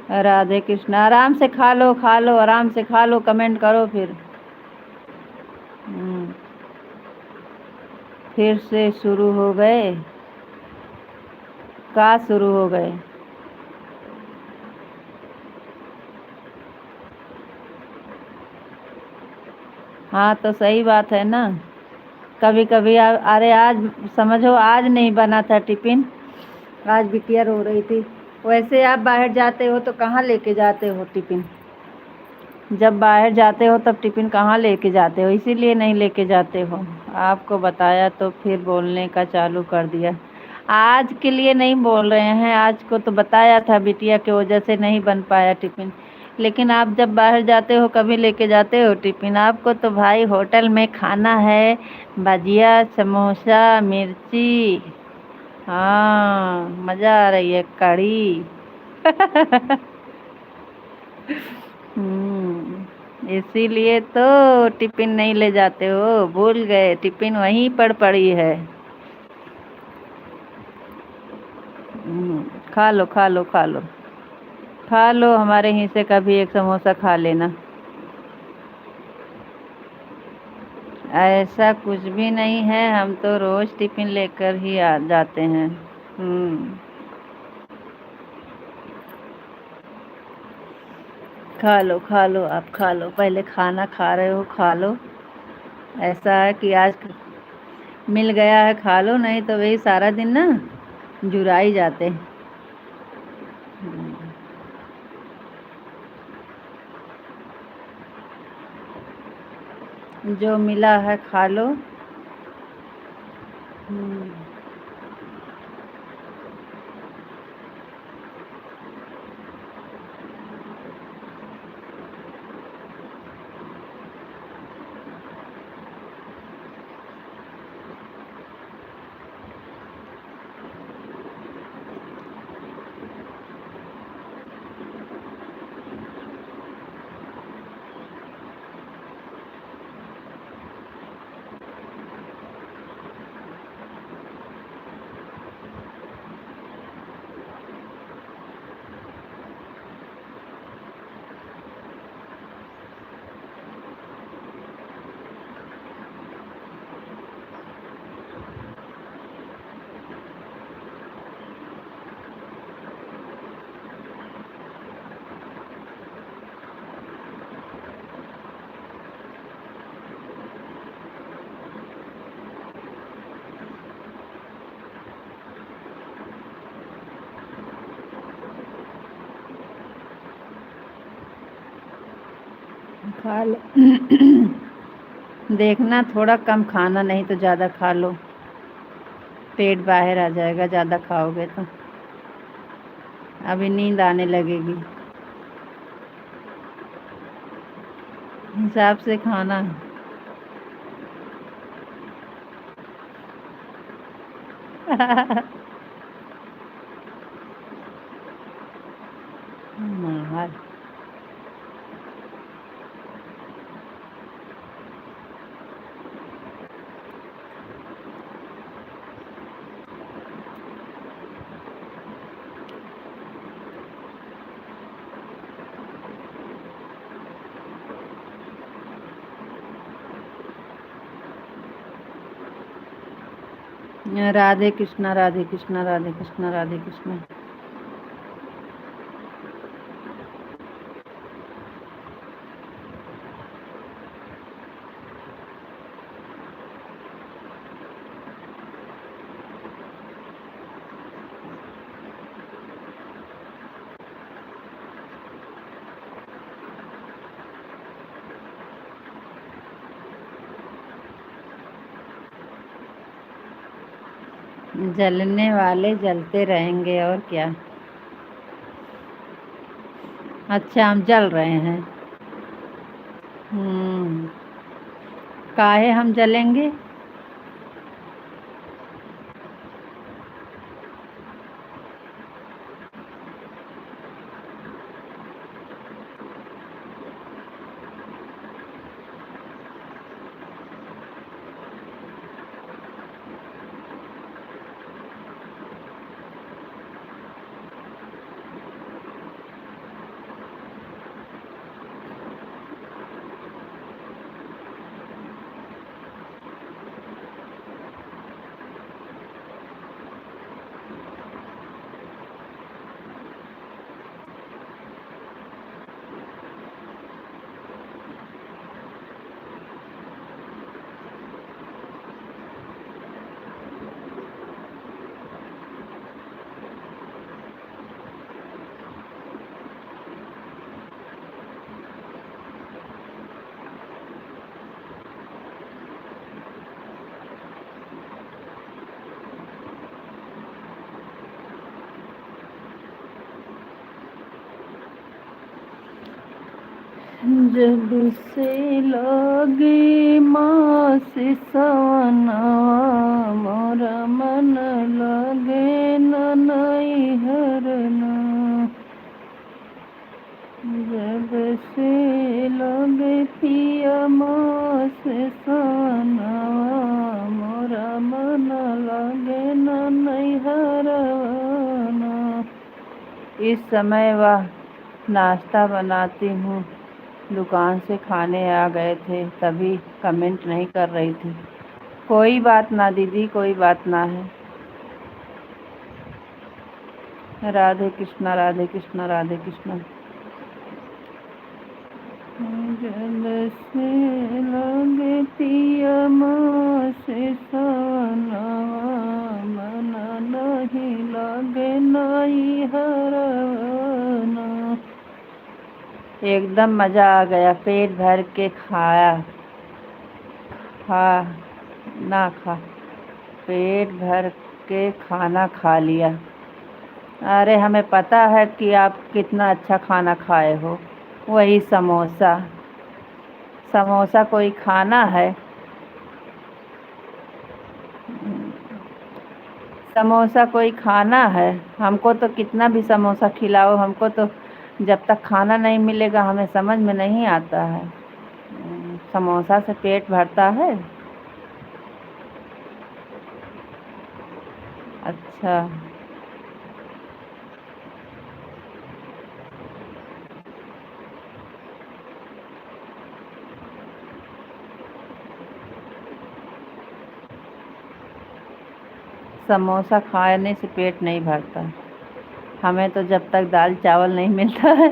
राधे कृष्ण। आराम से खा लो, खा लो, आराम से खा लो, कमेंट करो फिर। फिर से शुरू हो गए? का शुरू हो गए? हाँ तो सही बात है ना। कभी कभी अरे आज समझो आज नहीं बना था टिफिन, आज बिटिया रो रही थी। वैसे आप बाहर जाते हो तो कहाँ लेके जाते हो टिफिन? जब बाहर जाते हो तब टिफिन कहाँ लेके जाते हो? इसीलिए नहीं लेके जाते हो। आपको बताया तो फिर बोलने का चालू कर दिया। आज के लिए नहीं बोल रहे हैं, आज को तो बताया था बिटिया की वजह से नहीं बन पाया टिफिन। लेकिन आप जब बाहर जाते हो कभी लेके जाते हो टिफिन? आपको तो भाई होटल में खाना है, भजिया, समोसा, मिर्ची। हाँ, मज़ा आ रही है, कढ़ी। इसीलिए तो टिफिन नहीं ले जाते हो, भूल गए टिफिन वहीं पर पड़ी है। खा लो, खा लो, खा लो, खा लो, हमारे यहीं से कभी एक समोसा खा लेना। ऐसा कुछ भी नहीं है, हम तो रोज टिफिन लेकर ही आ जाते हैं। खा लो, खा लो, आप खा लो, पहले खाना खा रहे हो खा लो। ऐसा है कि आज मिल गया है खा लो, नहीं तो वही सारा दिन ना जुराई जाते। जो मिला है खा लो। खा लो। देखना थोड़ा कम खाना, नहीं तो ज़्यादा खा लो, पेट बाहर आ जाएगा ज़्यादा खाओगे तो। अभी नींद आने लगेगी। हिसाब से खाना। हाँ। राधे कृष्णा, राधे कृष्णा, राधे कृष्णा, राधे कृष्णा। जलने वाले जलते रहेंगे और क्या। अच्छा हम जल रहे हैं। काहे हम जलेंगे? जब से लगे मास सवनवा मोरा मन लगे नैहरना। जब से लगे पिया मास सवनवा मोरा मन लगे नैहरना। इस समय वह नाश्ता बनाती हूँ, दुकान से खाने आ गए थे, तभी कमेंट नहीं कर रही थी। कोई बात ना दीदी, कोई बात ना है। राधे कृष्णा, राधे कृष्णा, राधे कृष्णा। जब से लगे पिया मास सवनवा मन नहीं लगे नैहरना। एकदम मज़ा आ गया, पेट भर के खाया, पेट भर के खाना खा लिया। अरे हमें पता है कि आप कितना अच्छा खाना खाए हो। वही समोसा, समोसा कोई खाना है? समोसा कोई खाना है? हमको तो कितना भी समोसा खिलाओ, हमको तो जब तक खाना नहीं मिलेगा हमें समझ में नहीं आता है। समोसा से पेट भरता है? अच्छा, समोसा खाने से पेट नहीं भरता। हमें तो जब तक दाल चावल नहीं मिलता है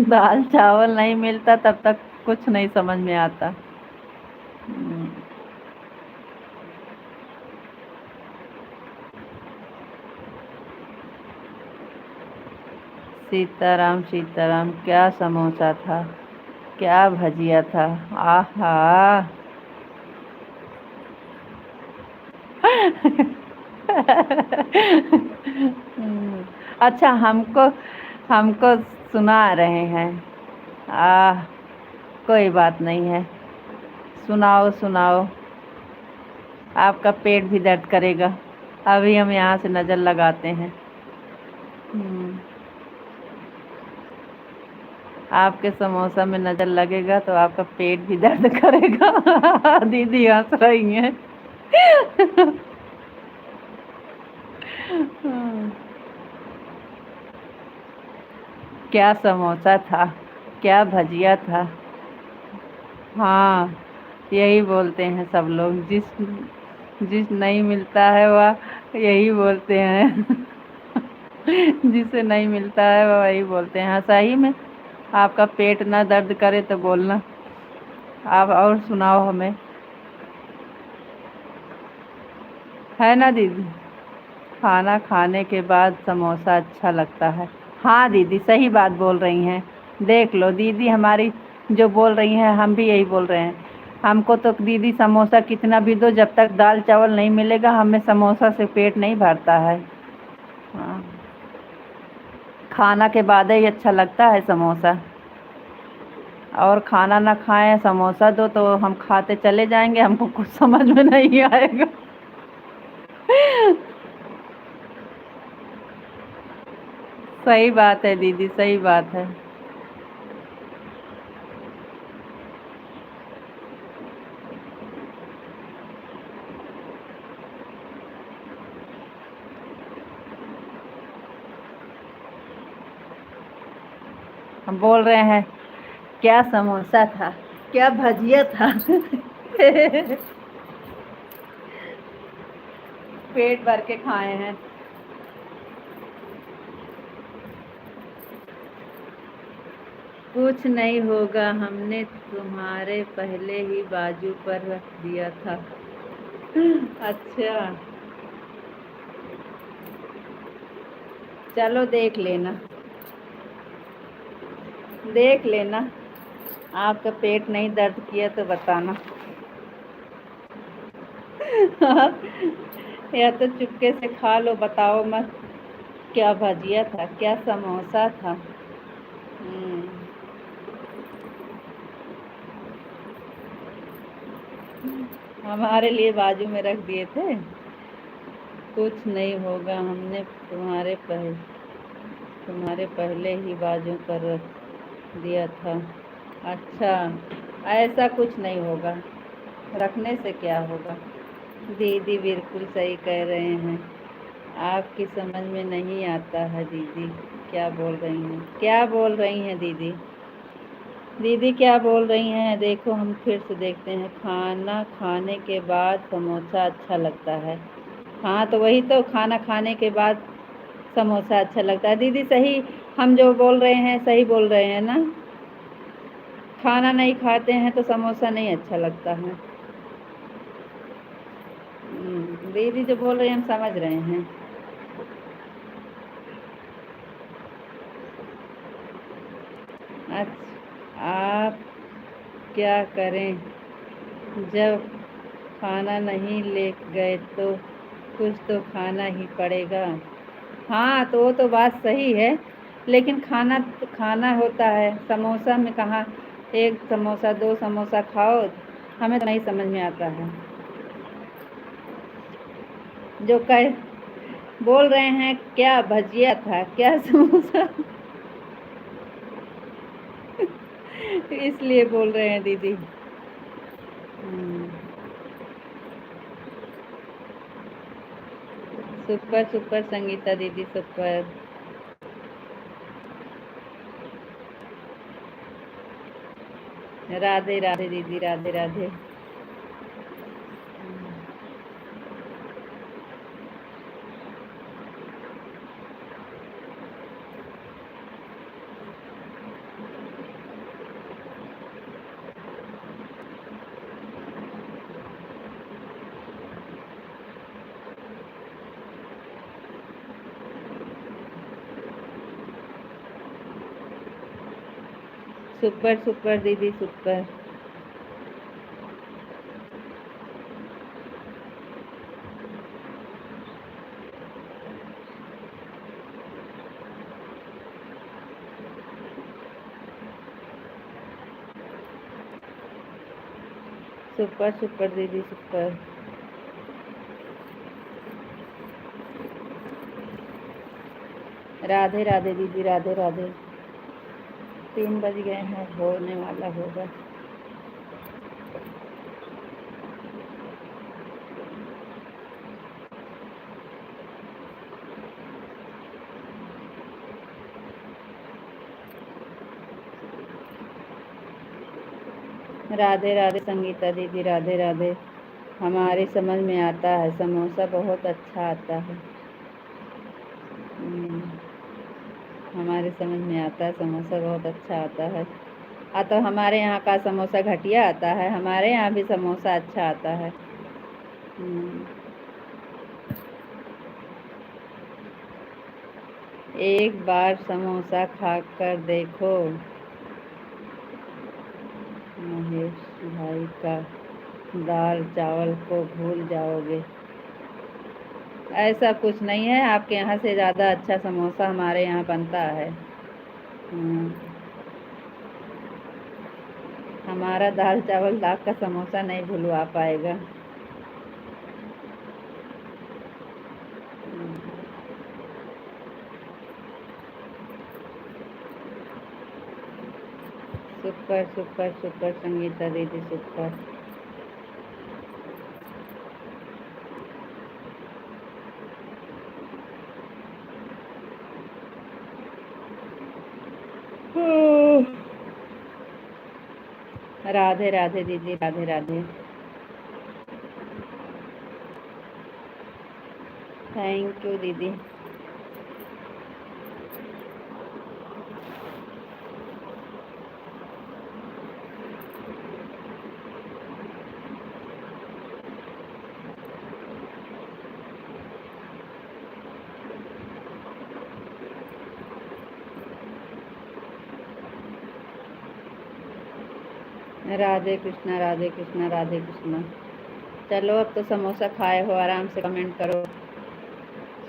दाल चावल नहीं मिलता तब तक कुछ नहीं समझ में आता। सीताराम सीताराम, क्या समोसा था, क्या भजिया था, आहा अच्छा, हमको हमको सुना रहे हैं। कोई बात नहीं है, सुनाओ सुनाओ। आपका पेट भी दर्द करेगा। अभी हम यहाँ से नज़र लगाते हैं। आपके समोसा में नज़र लगेगा तो आपका पेट भी दर्द करेगा। दीदी हंस रही हैं। क्या समोसा था, क्या भजिया था। हाँ, यही बोलते हैं सब लोग, जिस नहीं मिलता है वह यही बोलते हैं। जिसे नहीं मिलता है वह वही बोलते हैं। हाँ सही में, आपका पेट ना दर्द करे तो बोलना। आप और सुनाओ हमें, है ना दीदी? खाना खाने के बाद समोसा अच्छा लगता है। हाँ दीदी, सही बात बोल रही हैं। देख लो दीदी हमारी जो बोल रही हैं, हम भी यही बोल रहे हैं। हमको तो दीदी समोसा कितना भी दो, जब तक दाल चावल नहीं मिलेगा हमें समोसा से पेट नहीं भरता है। हाँ, खाना के बाद ही अच्छा लगता है समोसा। और खाना ना खाएं, समोसा दो तो हम खाते चले जाएंगे, हमको कुछ समझ में नहीं आएगा। सही बात है दीदी, सही बात है। हम बोल रहे हैं क्या समोसा था, क्या भजिया था। पेट भर के खाए हैं। कुछ नहीं होगा, हमने तुम्हारे पहले ही बाजू पर रख दिया था। अच्छा, चलो देख लेना, देख लेना। आपका पेट नहीं दर्द किया तो बताना। या तो चुपके से खा लो, बताओ मत क्या भजिया था, क्या समोसा था। हमारे लिए बाजू में रख दिए थे। कुछ नहीं होगा, हमने तुम्हारे पहले ही बाजू पर रख दिया था। अच्छा, ऐसा कुछ नहीं होगा, रखने से क्या होगा। दीदी बिल्कुल सही कह रहे हैं, आपकी समझ में नहीं आता है दीदी। क्या बोल रही हैं, क्या बोल रही हैं दीदी? दीदी क्या बोल रही हैं? देखो, हम फिर से देखते हैं। खाना खाने के बाद समोसा अच्छा लगता है। हाँ, तो वही तो, खाना खाने के बाद समोसा अच्छा लगता है। दीदी सही, हम जो बोल रहे हैं सही बोल रहे हैं ना। खाना नहीं खाते हैं तो समोसा नहीं अच्छा लगता है। दीदी जो बोल रही हैं हम समझ रहे हैं। अच्छा, आप क्या करें जब खाना नहीं ले गए तो कुछ तो खाना ही पड़ेगा। हाँ, तो वो तो बात सही है, लेकिन खाना तो खाना होता है। समोसा में कहाँ एक समोसा, दो समोसा खाओ, हमें तो नहीं समझ में आता है। जो कह बोल रहे हैं क्या भजिया था, क्या समोसा इसलिए बोल रहे हैं दीदी। सुपर सुपर संगीता दीदी, सुपर। राधे राधे दीदी, राधे राधे। सुपर सुपर दीदी, सुपर। सुपर सुपर दीदी, सुपर। राधे राधे दीदी, राधे राधे। 3 बज गए हैं, होने वाला होगा। राधे राधे संगीता दीदी, राधे राधे। हमारी समझ में आता है, समोसा बहुत अच्छा आता है। हमारे समझ में आता है, समोसा बहुत अच्छा आता है। तो हमारे यहाँ का समोसा घटिया आता है, हमारे यहाँ भी समोसा अच्छा आता है। एक बार समोसा खा कर देखो, महेश भाई का दाल चावल को भूल जाओगे। ऐसा कुछ नहीं है, आपके यहाँ से ज़्यादा अच्छा समोसा हमारे यहाँ बनता है। हमारा दाल चावल आपका समोसा नहीं भूलवा पाएगा। सुपर सुपर सुपर संगीता दीदी, सुपर। राधे राधे दीदी, राधे राधे। थैंक यू दीदी। राधे कृष्णा, राधे कृष्णा, राधे कृष्णा। चलो, अब तो समोसा खाए हो, आराम से कमेंट करो।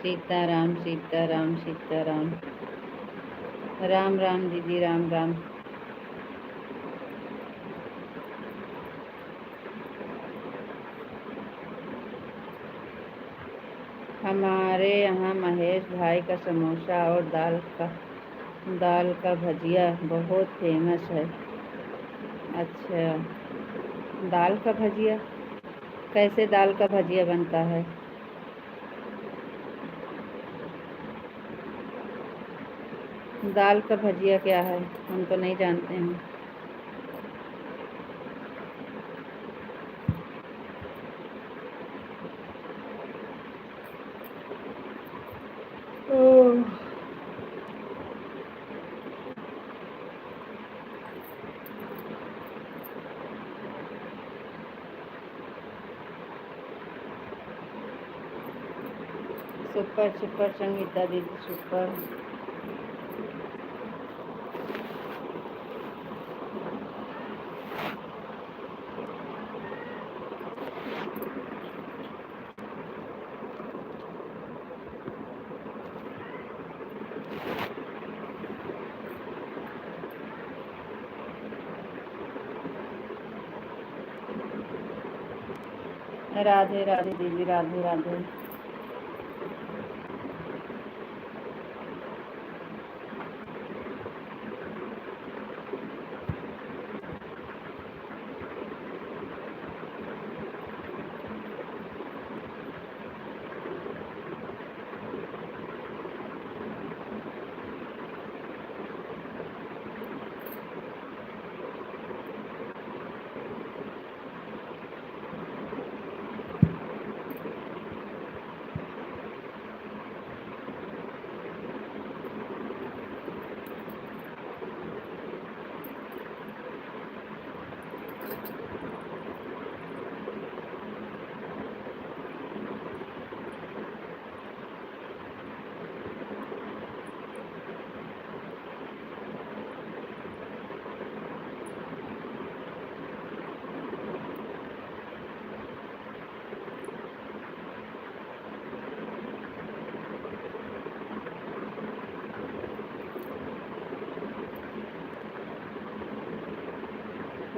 सीताराम सीताराम सीताराम। राम राम दीदी, राम राम। हमारे यहाँ महेश भाई का समोसा और दाल का भजिया बहुत फेमस है। अच्छा, दाल का भजिया कैसे दाल का भजिया बनता है? दाल का भजिया क्या है? हम तो नहीं जानते हैं। ओह, सुपर सुपर संगीता दीदी सुपर। राधे राधे दीदी, राधे राधे।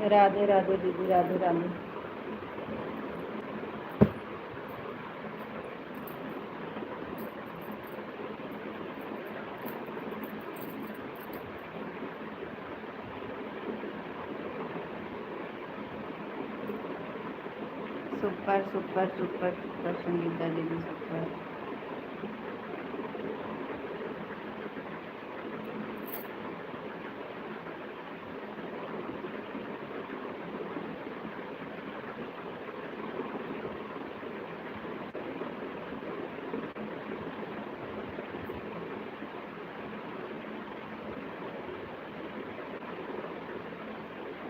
राधे राधे दीदी, Radhe Radhe. Super super super super Sangeeta दीदी सुपर।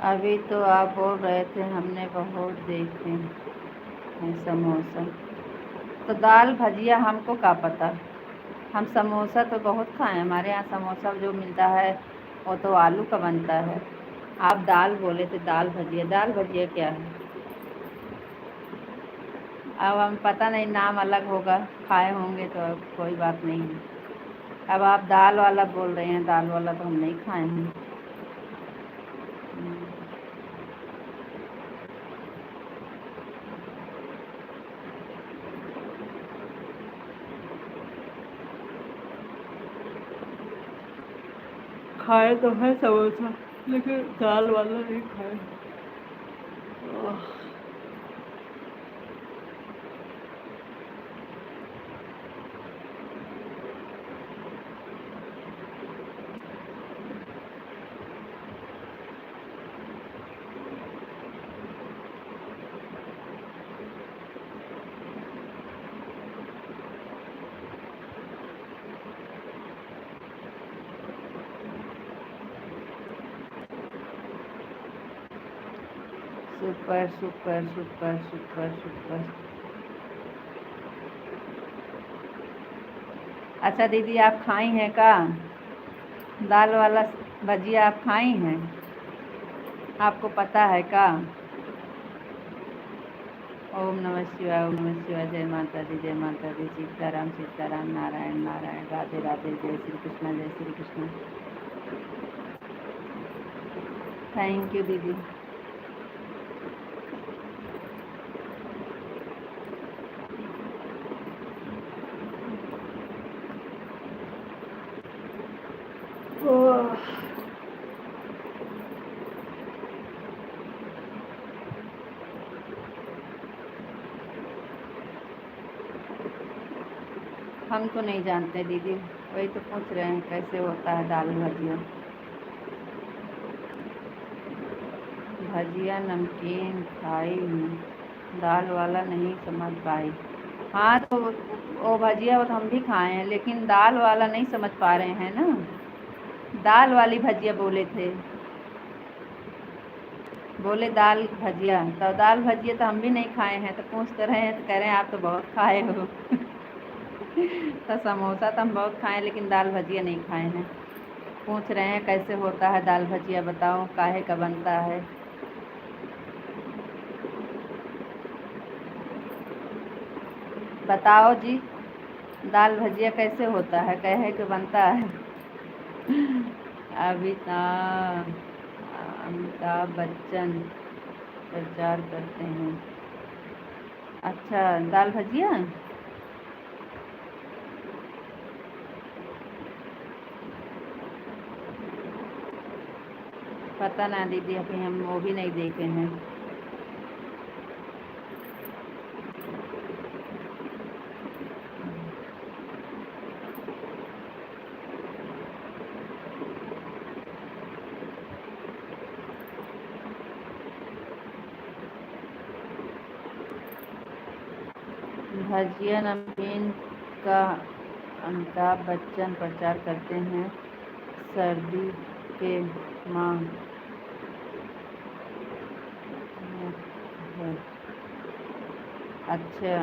अभी तो आप बोल रहे थे हमने बहुत देखे हैं समोसा, तो दाल भजिया हमको क्या पता। हम समोसा तो बहुत खाए, हमारे यहाँ समोसा जो मिलता है वो तो आलू का बनता है। आप दाल बोले थे, दाल भजिया क्या है? अब हम पता नहीं, नाम अलग होगा, खाए होंगे तो अब कोई बात नहीं है। अब आप दाल वाला बोल रहे हैं, दाल वाला तो हम नहीं खाए हैं। खाए तो है समोसा, लेकिन दाल वाला नहीं खाए। Oh, super super super super super. अच्छा दीदी, आप खाई हैं का दाल वाला भजिया? आप खाई हैं? आपको पता है का? ओम नमः शिवाय, ओम नमः शिवाय। जय माता दी, जय माता दी। सीताराम सीताराम, नारायण नारायण, राधे राधे। जय श्री कृष्ण, जय श्री कृष्ण। थैंक यू दीदी। हम तो नहीं जानते दीदी, वही तो पूछ रहे हैं कैसे होता है दाल भजिया। भजिया नमकीन खाई हूँ, दाल वाला नहीं समझ पाई। हाँ तो वो भजिया वो तो हम भी खाए हैं, लेकिन दाल वाला नहीं समझ पा रहे हैं ना। दाल वाली भजिया बोले थे, बोले दाल भजिया, तो दाल भजिया तो हम भी नहीं खाए हैं, तो पूछ तो रहे हैं तो कह रहे हैं आप तो बहुत खाए हो। तो समोसा तो हम बहुत खाए लेकिन दाल भजिया नहीं खाए हैं। पूछ रहे हैं कैसे होता है दाल भजिया, बताओ काहे का बनता है। बताओ जी, दाल भजिया कैसे होता है, कहे के बनता है। अमिताभ अमिताभ बच्चन प्रचार करते हैं। अच्छा, दाल भजिया। पता ना दीदी, अभी हम वो भी नहीं देखे हैं। भजिया नमकीन का अमिताभ बच्चन प्रचार करते हैं सर्दी के माह है। अच्छा,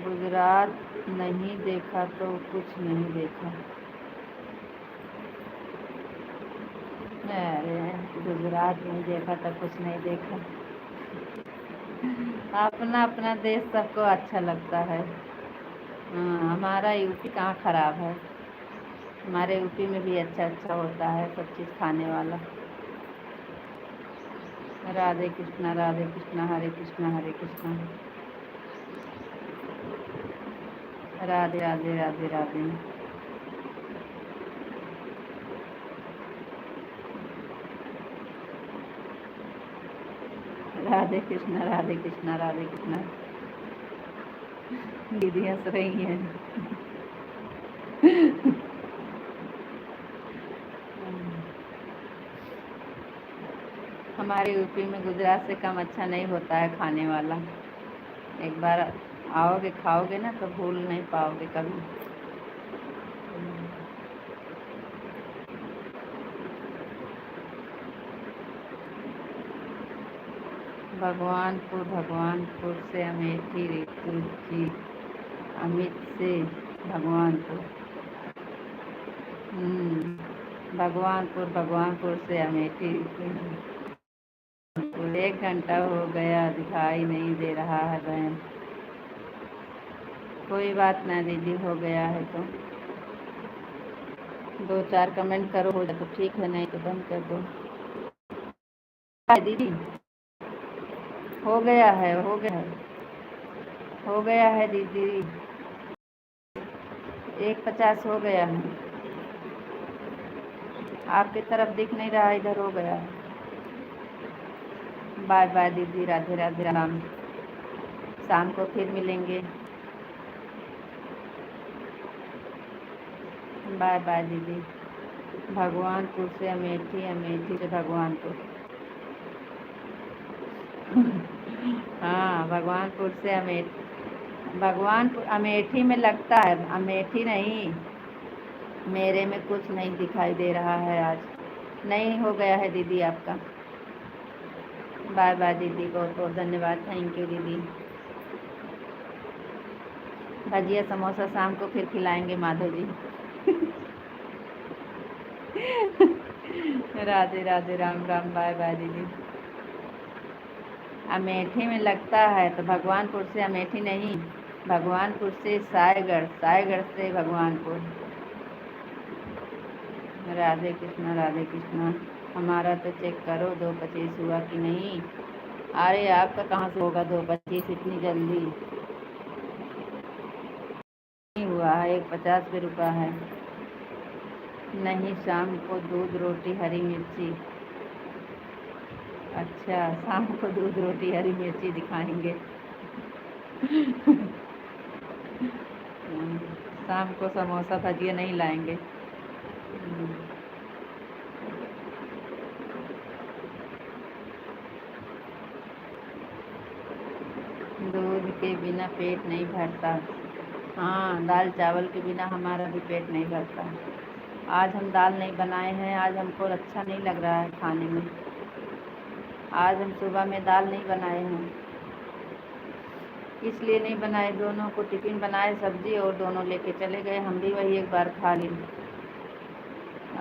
गुजरात नहीं देखा तो कुछ नहीं देखा। अरे गुजरात नहीं देखा तो कुछ नहीं देखा। अपना अपना देश सबको अच्छा लगता है। हाँ, हमारा यूपी कहाँ खराब है, हमारे यूपी में भी अच्छा अच्छा होता है सब चीज़ खाने वाला। राधे कृष्णा हरे कृष्णा हरे कृष्णा। राधे राधे राधे राधे। राधे कृष्णा राधे कृष्णा राधे कृष्णा। दीदी हंस रही हैं। हमारे यूपी में गुजरात से कम अच्छा नहीं होता है खाने वाला। एक बार आओगे खाओगे ना तो भूल नहीं पाओगे कभी। भगवानपुर से अमेठी रितु जी। अमित से भगवानपुर। भगवानपुर से अमेठी रितु जी। 1 घंटा हो गया, दिखाई नहीं दे रहा है बहन। कोई बात ना दीदी, हो गया है तो 2-4 कमेंट करो, हो जाए तो ठीक है, नहीं तो बंद कर दो। दीदी हो गया है, हो गया है, हो गया है दीदी। 1:50 हो गया है। आपकी तरफ दिख नहीं रहा, इधर हो गया है। बाय बाय दीदी, राधे राधे राम। शाम को फिर मिलेंगे। बाय बाय दीदी। भगवानपुर से अमेठी, अमेठी से भगवानपुर। हाँ, भगवानपुर से अमेठी। भगवानपुर अमेठी में लगता है, अमेठी नहीं। मेरे में कुछ नहीं दिखाई दे रहा है आज। नहीं, हो गया है दीदी आपका। बाय बाय दीदी, बहुत बहुत धन्यवाद, थैंक यू दीदी। भजिया समोसा शाम को फिर खिलाएंगे माधव जी। राधे राधे राम राम। बाय बाय दीदी। अमेठी में लगता है तो भगवानपुर से अमेठी नहीं, भगवानपुर से सायगढ़, सायगढ़ से भगवानपुर। राधे कृष्णा राधे कृष्णा। हमारा तो चेक करो 2:25 हुआ कि नहीं। अरे आपका कहाँ से होगा 2:25 इतनी जल्दी। नहीं हुआ। वाह, एक 50 भी रुका है। नहीं, शाम को दूध रोटी हरी मिर्ची। अच्छा, शाम को दूध रोटी हरी मिर्ची दिखाएंगे। शाम को समोसा भजिया नहीं लाएंगे। दूध के बिना पेट नहीं भरता। हाँ, दाल चावल के बिना हमारा भी पेट नहीं भरता। आज हम दाल नहीं बनाए हैं, आज हमको अच्छा नहीं लग रहा है खाने में। आज हम सुबह में दाल नहीं बनाए हैं, इसलिए नहीं बनाए। दोनों को टिफ़िन बनाए सब्जी और दोनों लेके चले गए, हम भी वही एक बार खा ली।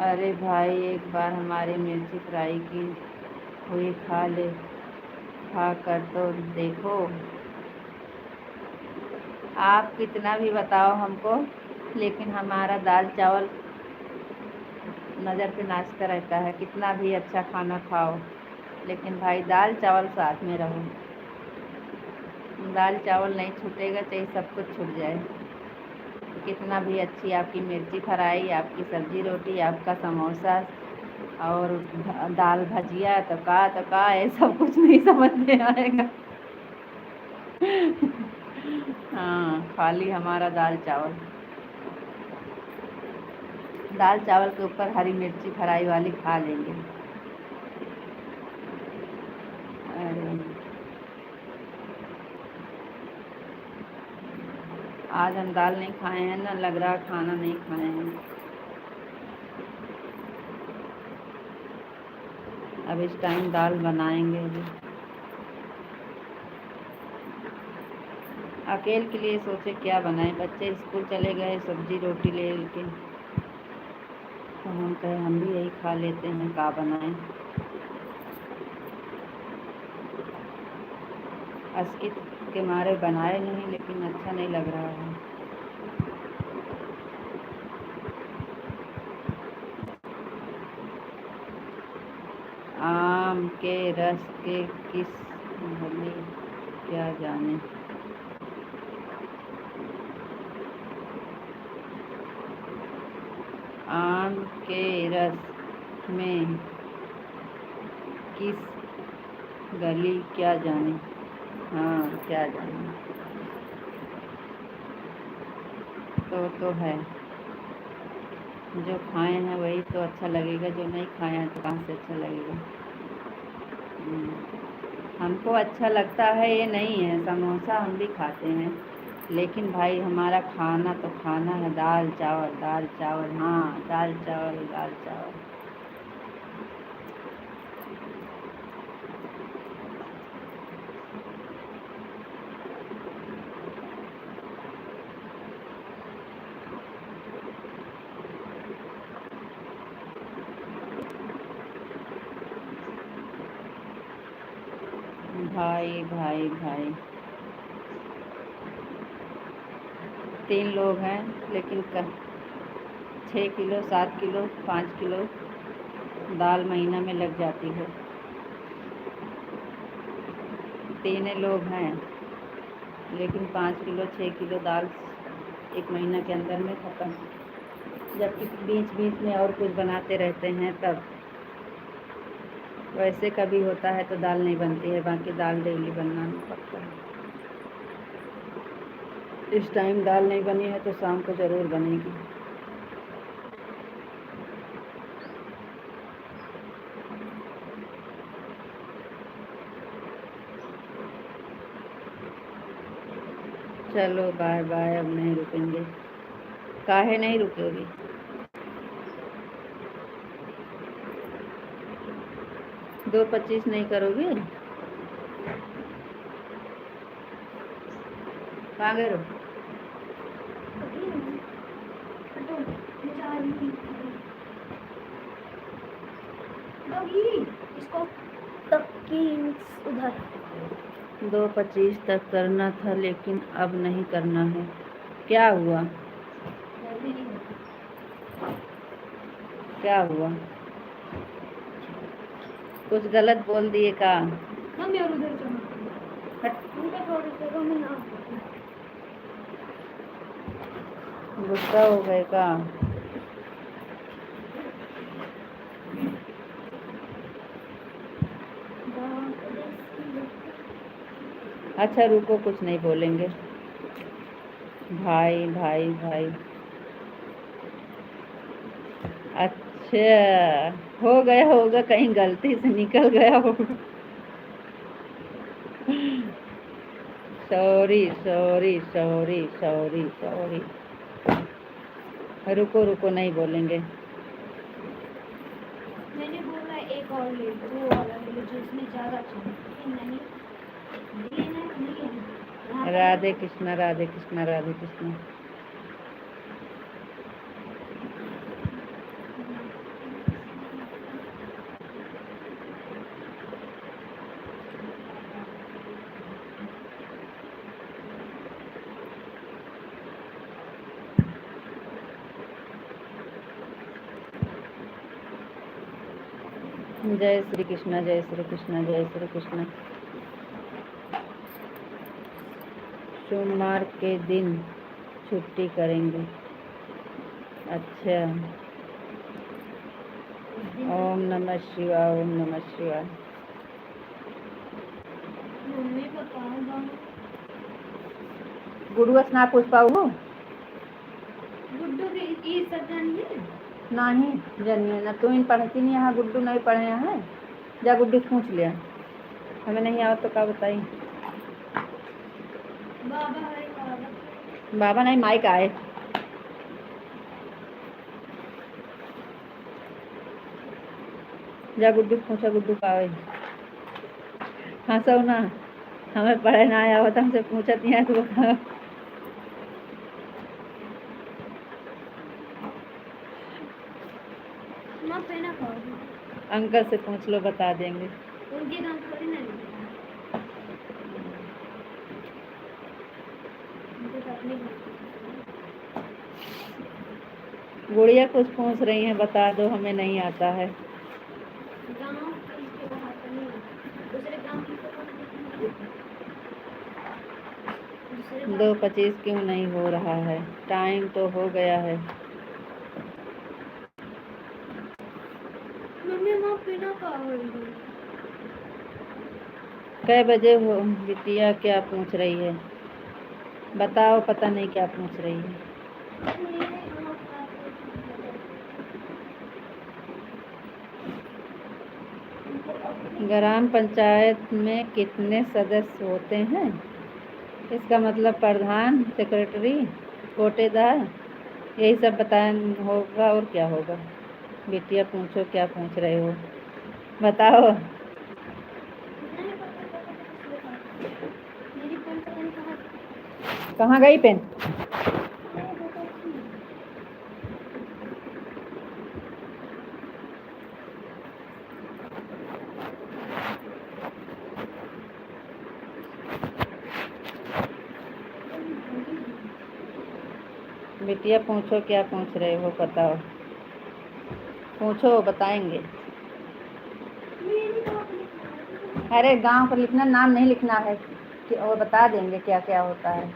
अरे भाई, एक बार हमारी मिर्ची फ्राई की हुई खा ले, खा कर तो देखो। आप कितना भी बताओ हमको, लेकिन हमारा दाल चावल नज़र पे नाचता रहता है। कितना भी अच्छा खाना खाओ, लेकिन भाई दाल चावल साथ में रहो। दाल चावल नहीं छूटेगा, चाहे सब कुछ छूट जाए। कितना भी अच्छी आपकी मिर्ची फ्राई, आपकी सब्जी रोटी, आपका समोसा और दाल भजिया तो का ये सब कुछ नहीं समझ में आएगा। हाँ, खाली हमारा दाल चावल। दाल चावल के ऊपर हरी मिर्ची फ्राई वाली खा लेंगे। अरे आज हम दाल नहीं खाए हैं ना, लग रहा खाना नहीं खाए हैं। अब इस टाइम दाल बनाएंगे। अभी अकेले के लिए सोचे क्या बनाए, बच्चे स्कूल चले गए सब्जी रोटी ले के, तो हम कहे हम भी यही खा लेते हैं, क्या बनाएं। अस्कित के मारे बनाए नहीं, लेकिन अच्छा नहीं लग रहा है। आम के रस के किस भले क्या जाने। आम के रस में किस गली क्या जाने। हाँ, क्या जाने। तो है, जो खाए हैं वही तो अच्छा लगेगा, जो नहीं खाए हैं तो कहाँ से अच्छा लगेगा। हमको अच्छा लगता है ये नहीं है, समोसा हम भी खाते हैं, लेकिन भाई हमारा खाना तो खाना है दाल चावल। दाल चावल, हाँ, दाल चावल, दाल चावल। भाई भाई भाई, 3 लोग हैं, लेकिन 6 किलो 7 किलो 5 किलो दाल महीना में लग जाती है। 3 लोग हैं, लेकिन 5 किलो 6 किलो दाल एक महीना के अंदर में ख़त्म। जबकि बीच बीच में और कुछ बनाते रहते हैं तब। वैसे कभी होता है तो दाल नहीं बनती है, बाकी दाल डेली बनना पड़ता है। इस टाइम दाल नहीं बनी है तो शाम को ज़रूर बनेगी। चलो बाय बाय, अब नहीं रुकेंगे। काहे नहीं रुकोगी? दो 25 नहीं करोगे? कहाँ गए रहो? इसको तक की उधर 2:25 तक करना था, लेकिन अब नहीं करना है। क्या हुआ? क्या हुआ? कुछ गलत बोल दिए का? हम यार उधर चलो, हट। उनका थोड़ी सा कम ना। गुस्सा हो गए का? अच्छा रुको, कुछ नहीं बोलेंगे। भाई भाई भाई। अच्छा, हो गया होगा, कहीं गलती से निकल गया होगा। Sorry sorry sorry sorry sorry. रुको रुको, नहीं बोलेंगे। मैंने बोला एक और ले लो, वो वाला ले लो जो इसमें ज़्यादा अच्छा है। नहीं लेना है तो नहीं लेना। यहाँ पर राधे कृष्णा राधे कृष्णा राधे कृष्णा। जय श्री कृष्णा जय श्री कृष्णा जय श्री कृष्णा। सोमवार के दिन छुट्टी करेंगे। अच्छा, ओम नमः शिवाय ओम नमः शिवाय। मम्मी बताऊंगा। गुरु स्ना पुष्पाऊ गुड्डू की ये सब जानिए नहीं जानिए ना, तू इन पढ़ती नहीं यहाँ, गुड्डू नहीं पढ़े हैं। जा गुड्डू से पूछ लिया, हमें नहीं आओ तो क्या बताई। बाबा है बाबा। बाबा नहीं, माइक आए। जा गुड्डू से पूछा, गुड्डू का आए। हाँ सो ना, हमें पढ़े ना आया हो तो हमसे पूछती है तो माँ पहना खाओगी। अंकल से पूछ लो, बता देंगे। उनके गाँव थोड़ी ना लेते हैं। उनके तो अपने गाँव के हैं। गुड़िया कुछ पूछ रही हैं, बता दो, हमें नहीं आता है। गाँव के बाहर तो नहीं आता। दूसरे गाँव की तो कौन देखने आता है? दूसरे गाँव 2:25 क्यों नहीं हो रहा है? टाइम तो हो गया है। मम्मी माँ पहना खाओगी। कै बजे हो बिटिया? क्या पूछ रही है बताओ, पता नहीं क्या पूछ रही है। ग्राम पंचायत में कितने सदस्य होते हैं? इसका मतलब प्रधान, सेक्रेटरी, कोटेदार, यही सब बताना होगा और क्या होगा। बिटिया पूछो, क्या पूछ रहे हो बताओ। मेरी पेन पता नहीं कहाँ कहाँ गई पेन? बिटिया पूछो, क्या पूछ रहे हो बताओ। पूछो, बताएंगे। अरे गांव का लिखना, नाम नहीं लिखना है कि वो बता देंगे क्या क्या होता है।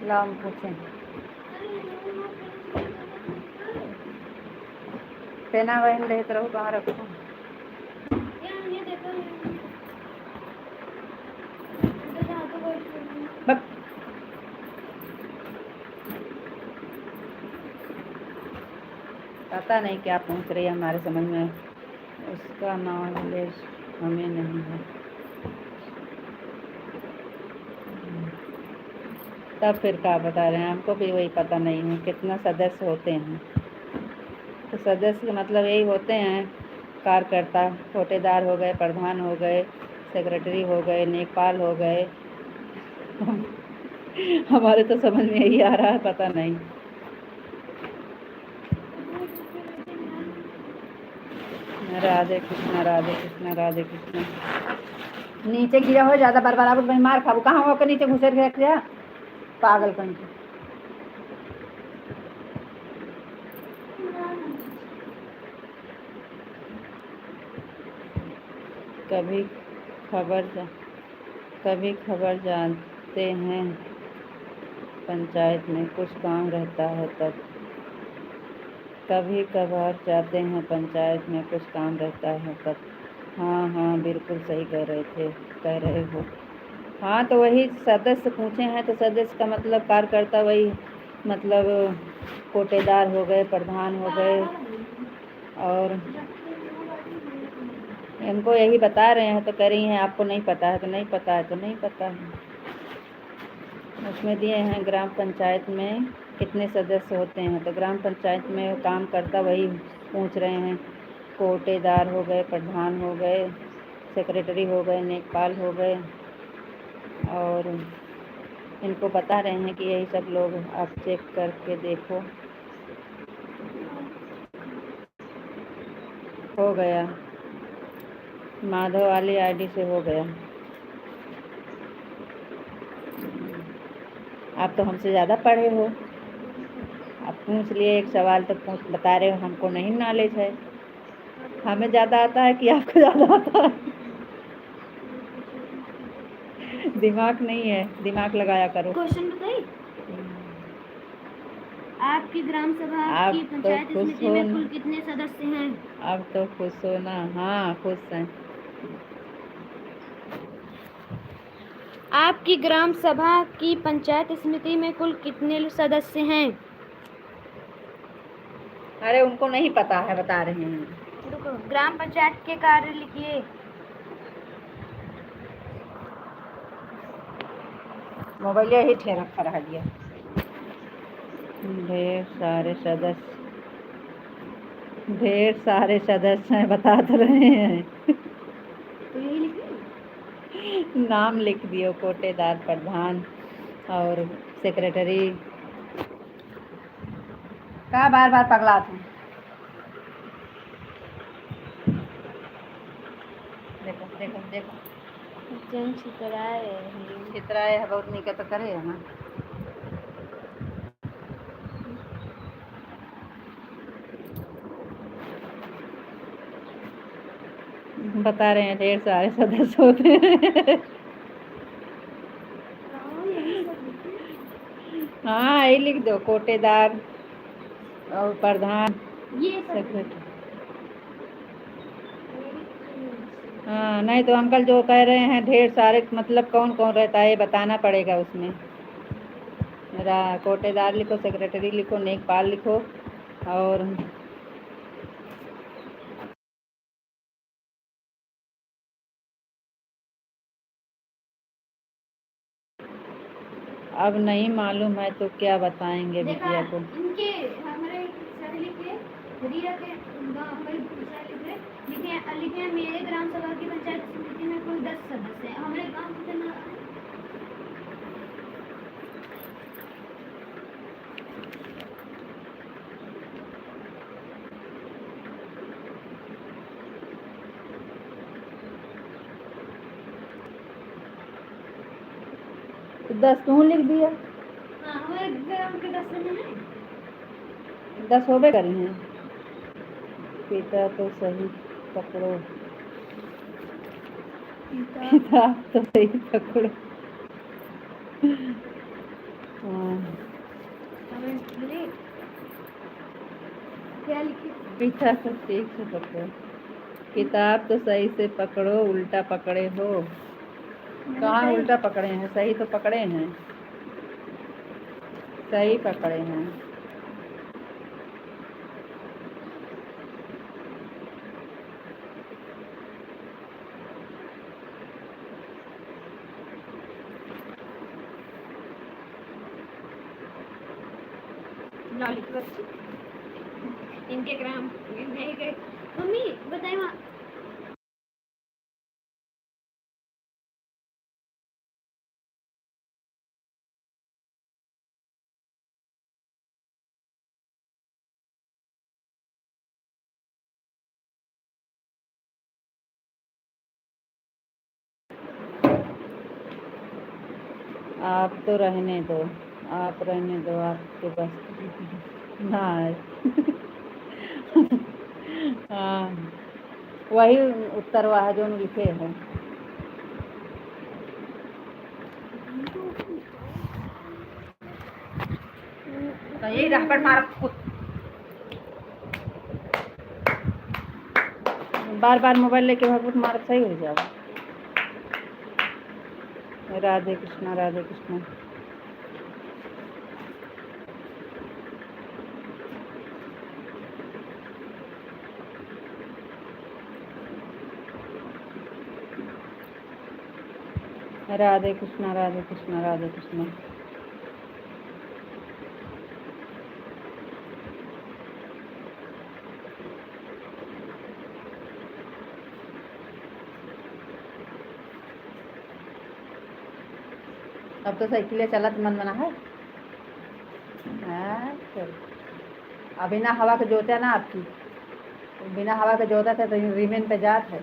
लाओ हम पूछें। पेना वही रहते रहो, कहाँ रखो। ये देखो बस पता नहीं क्या पूछ रही है, हमारे समझ में उसका नॉलेज हमें नहीं है। तब फिर क्या बता रहे हैं, हमको भी वही पता नहीं है कितना सदस्य होते हैं। तो सदस्य का मतलब यही होते हैं, कार्यकर्ता, कोटेदार हो गए, प्रधान हो गए, सेक्रेटरी हो गए, लेखपाल हो गए। हमारे तो समझ में यही आ रहा है, पता नहीं। राधे कृष्णा राधे कृष्णा राधे कृष्णा। नीचे गिरा हो ज़्यादा बरबराबर वही मार खाबू, कहाँ होकर नीचे घुसे रख दिया पागल कहीं के। कभी खबर जा कभी खबर जानते हैं पंचायत में कुछ काम रहता है तब। कभी कभार जाते हैं पंचायत में कुछ काम रहता है तब। हाँ हाँ बिल्कुल सही कह रहे हो। हाँ तो वही सदस्य पूछे हैं तो सदस्य का मतलब कार्यकर्ता वही मतलब कोटेदार हो गए, प्रधान हो गए, और इनको यही बता रहे हैं तो कह रही हैं आपको नहीं पता है तो नहीं पता है तो नहीं पता है। उसमें दिए हैं ग्राम पंचायत में कितने सदस्य होते हैं तो ग्राम पंचायत में काम करता वही पूछ रहे हैं। कोटेदार हो गए, प्रधान हो गए, सेक्रेटरी हो गए, लेखपाल हो गए, और इनको बता रहे हैं कि यही सब लोग आप चेक करके देखो। हो गया, माधव वाली आईडी से हो गया। आप तो हमसे ज़्यादा पढ़े हो, आप पूछ लिए एक सवाल तो बता रहे हो हमको नहीं नॉलेज है। हमें ज़्यादा आता है कि आपको ज़्यादा आता है? दिमाग नहीं है, दिमाग लगाया करो। क्वेश्चन बताइए। आपकी ग्राम सभा आप की तो पंचायत खुश समिति हो में न? कुल कितने सदस्य हैं? अब तो खुश हो ना? हाँ खुश हैं। आपकी ग्राम सभा की पंचायत समिति में कुल कितने सदस्य हैं? अरे उनको नहीं पता है, बता रहे हैं। रुको, ग्राम पंचायत के कार्य लिखिए। मोबाइल यही ठे रखा रह गया। ढेर सारे सदस्य हैं, बता तो रहे हैं। तो यही लिखिए। नाम लिख दियो, कोटेदार, प्रधान और सेक्रेटरी। का बार बार पगला थे। देखो देखो देखो चित्राए है बहुत निकट तो करे है ना। बता रहे हैं ढेर सारे सदस्य होते हैं। हाँ यही लिख दो, कोटेदार और प्रधान, ये सेक्रेटरी। हाँ नहीं तो अंकल जो कह रहे हैं ढेर सारे मतलब कौन कौन रहता है ये बताना पड़ेगा उसमें। मेरा कोटेदार लिखो, सेक्रेटरी लिखो, लेखपाल लिखो, और अब नहीं मालूम है तो क्या बताएंगे बिटिया को। इनके हमारे सर लिखे रिया के हमारे सर लिखे मेरे ग्राम सभा की पंचायत समिति में कुल 10 सदस्य हैं। हमारे गांव कितना? तो 10 तू लिख दिया। हाँ हमारे ग्राम के 10 हैं। 10 होबे करी हैं। पिता तो सही पकड़ो, पिता तो सही पकड़ो। हाँ क्या लिखे? पिता तो ठीक से पकड़ो, किताब तो सही से पकड़ो, उल्टा पकड़े हो। कहाँ उल्टा पकड़े हैं, सही तो पकड़े हैं, सही पकड़े हैं। इनके ग्राम मम्मी बताए वहाँ आप तो रहने दो, आप रहने दो, आपके बस ना है। हाँ वही उत्तर वह जो लिखे हैं। रहपट मार बार बार मोबाइल लेके भगवत मार सही हो जाओ। राधे कृष्णा राधे कृष्णा। राधे कृष्णा राधे कृष्णा राधे कृष्णा। अब तो साइकिल चलत मन मना है। अब बिना हवा के जोता ना आपकी, बिना हवा के जोता था तो रीमेन पे जात है।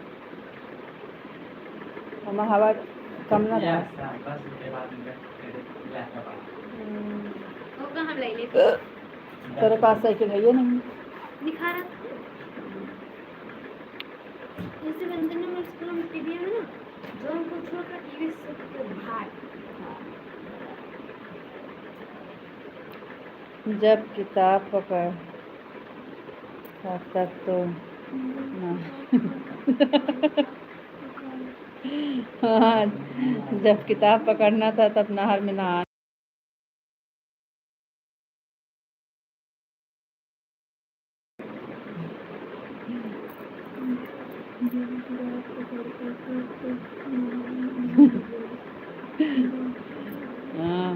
हमारा हवा कम ना रहा। तेरे पास साइकिल है ये नहीं दिखा रहा जैसे बंदर ने मेरे स्कूल में टीवी है ना, जो उनको छोड़कर टीवी से बाहर। जब किताब पकड़ तब तो ना हाँ, जब किताब पकड़ना था तब नहर में नहा। हाँ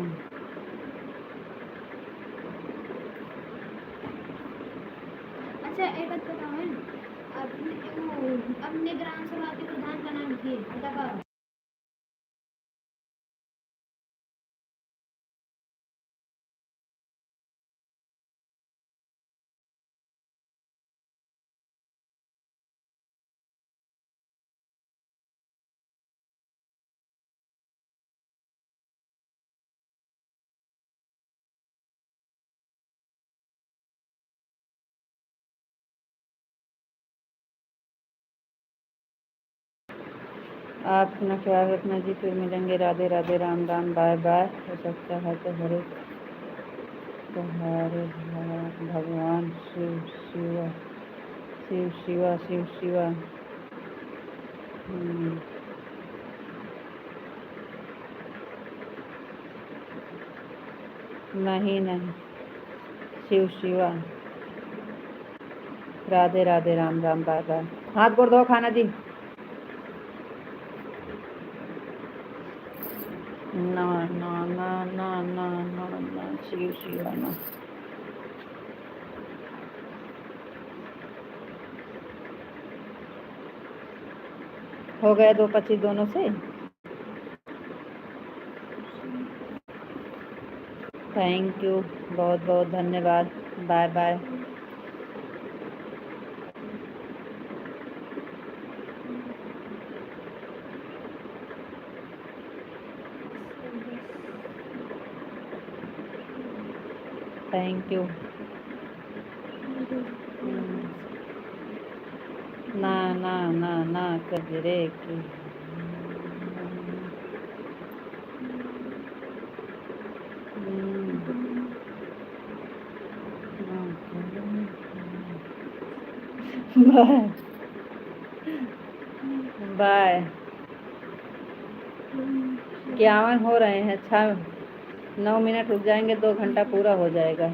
अच्छा एक बात बताओ है, अपने ग्राम सभा के प्रधान का नाम थे बताओ। आप अपना ख्याल रखना जी, फिर मिलेंगे। Radhe Radhe Ram Ram bye bye. हो सकता है तो हरे तुम्हारे भगवान शिव शिवा शिव शिवा शिव शिवा। नहीं नहीं शिव शिवा। Radhe Radhe Ram Ram bye bye. हाथ गोड़ धो खाना दी। ना ना ना ना ना ना ना शिव शिवा ना। हो गया 2:25 दोनों से। थैंक यू, बहुत बहुत धन्यवाद। Bye bye. Thank you. ना ना ना ना कजरे की बाय बाय। 51 हो रहे हैं। 9 मिनट रुक जाएंगे, 2 घंटा पूरा हो जाएगा।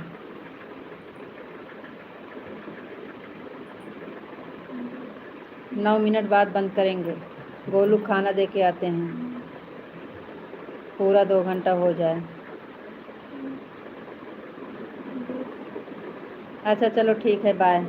नौ मिनट बाद बंद करेंगे। गोलू खाना दे के आते हैं, पूरा 2 घंटा हो जाए। अच्छा चलो ठीक है, बाय।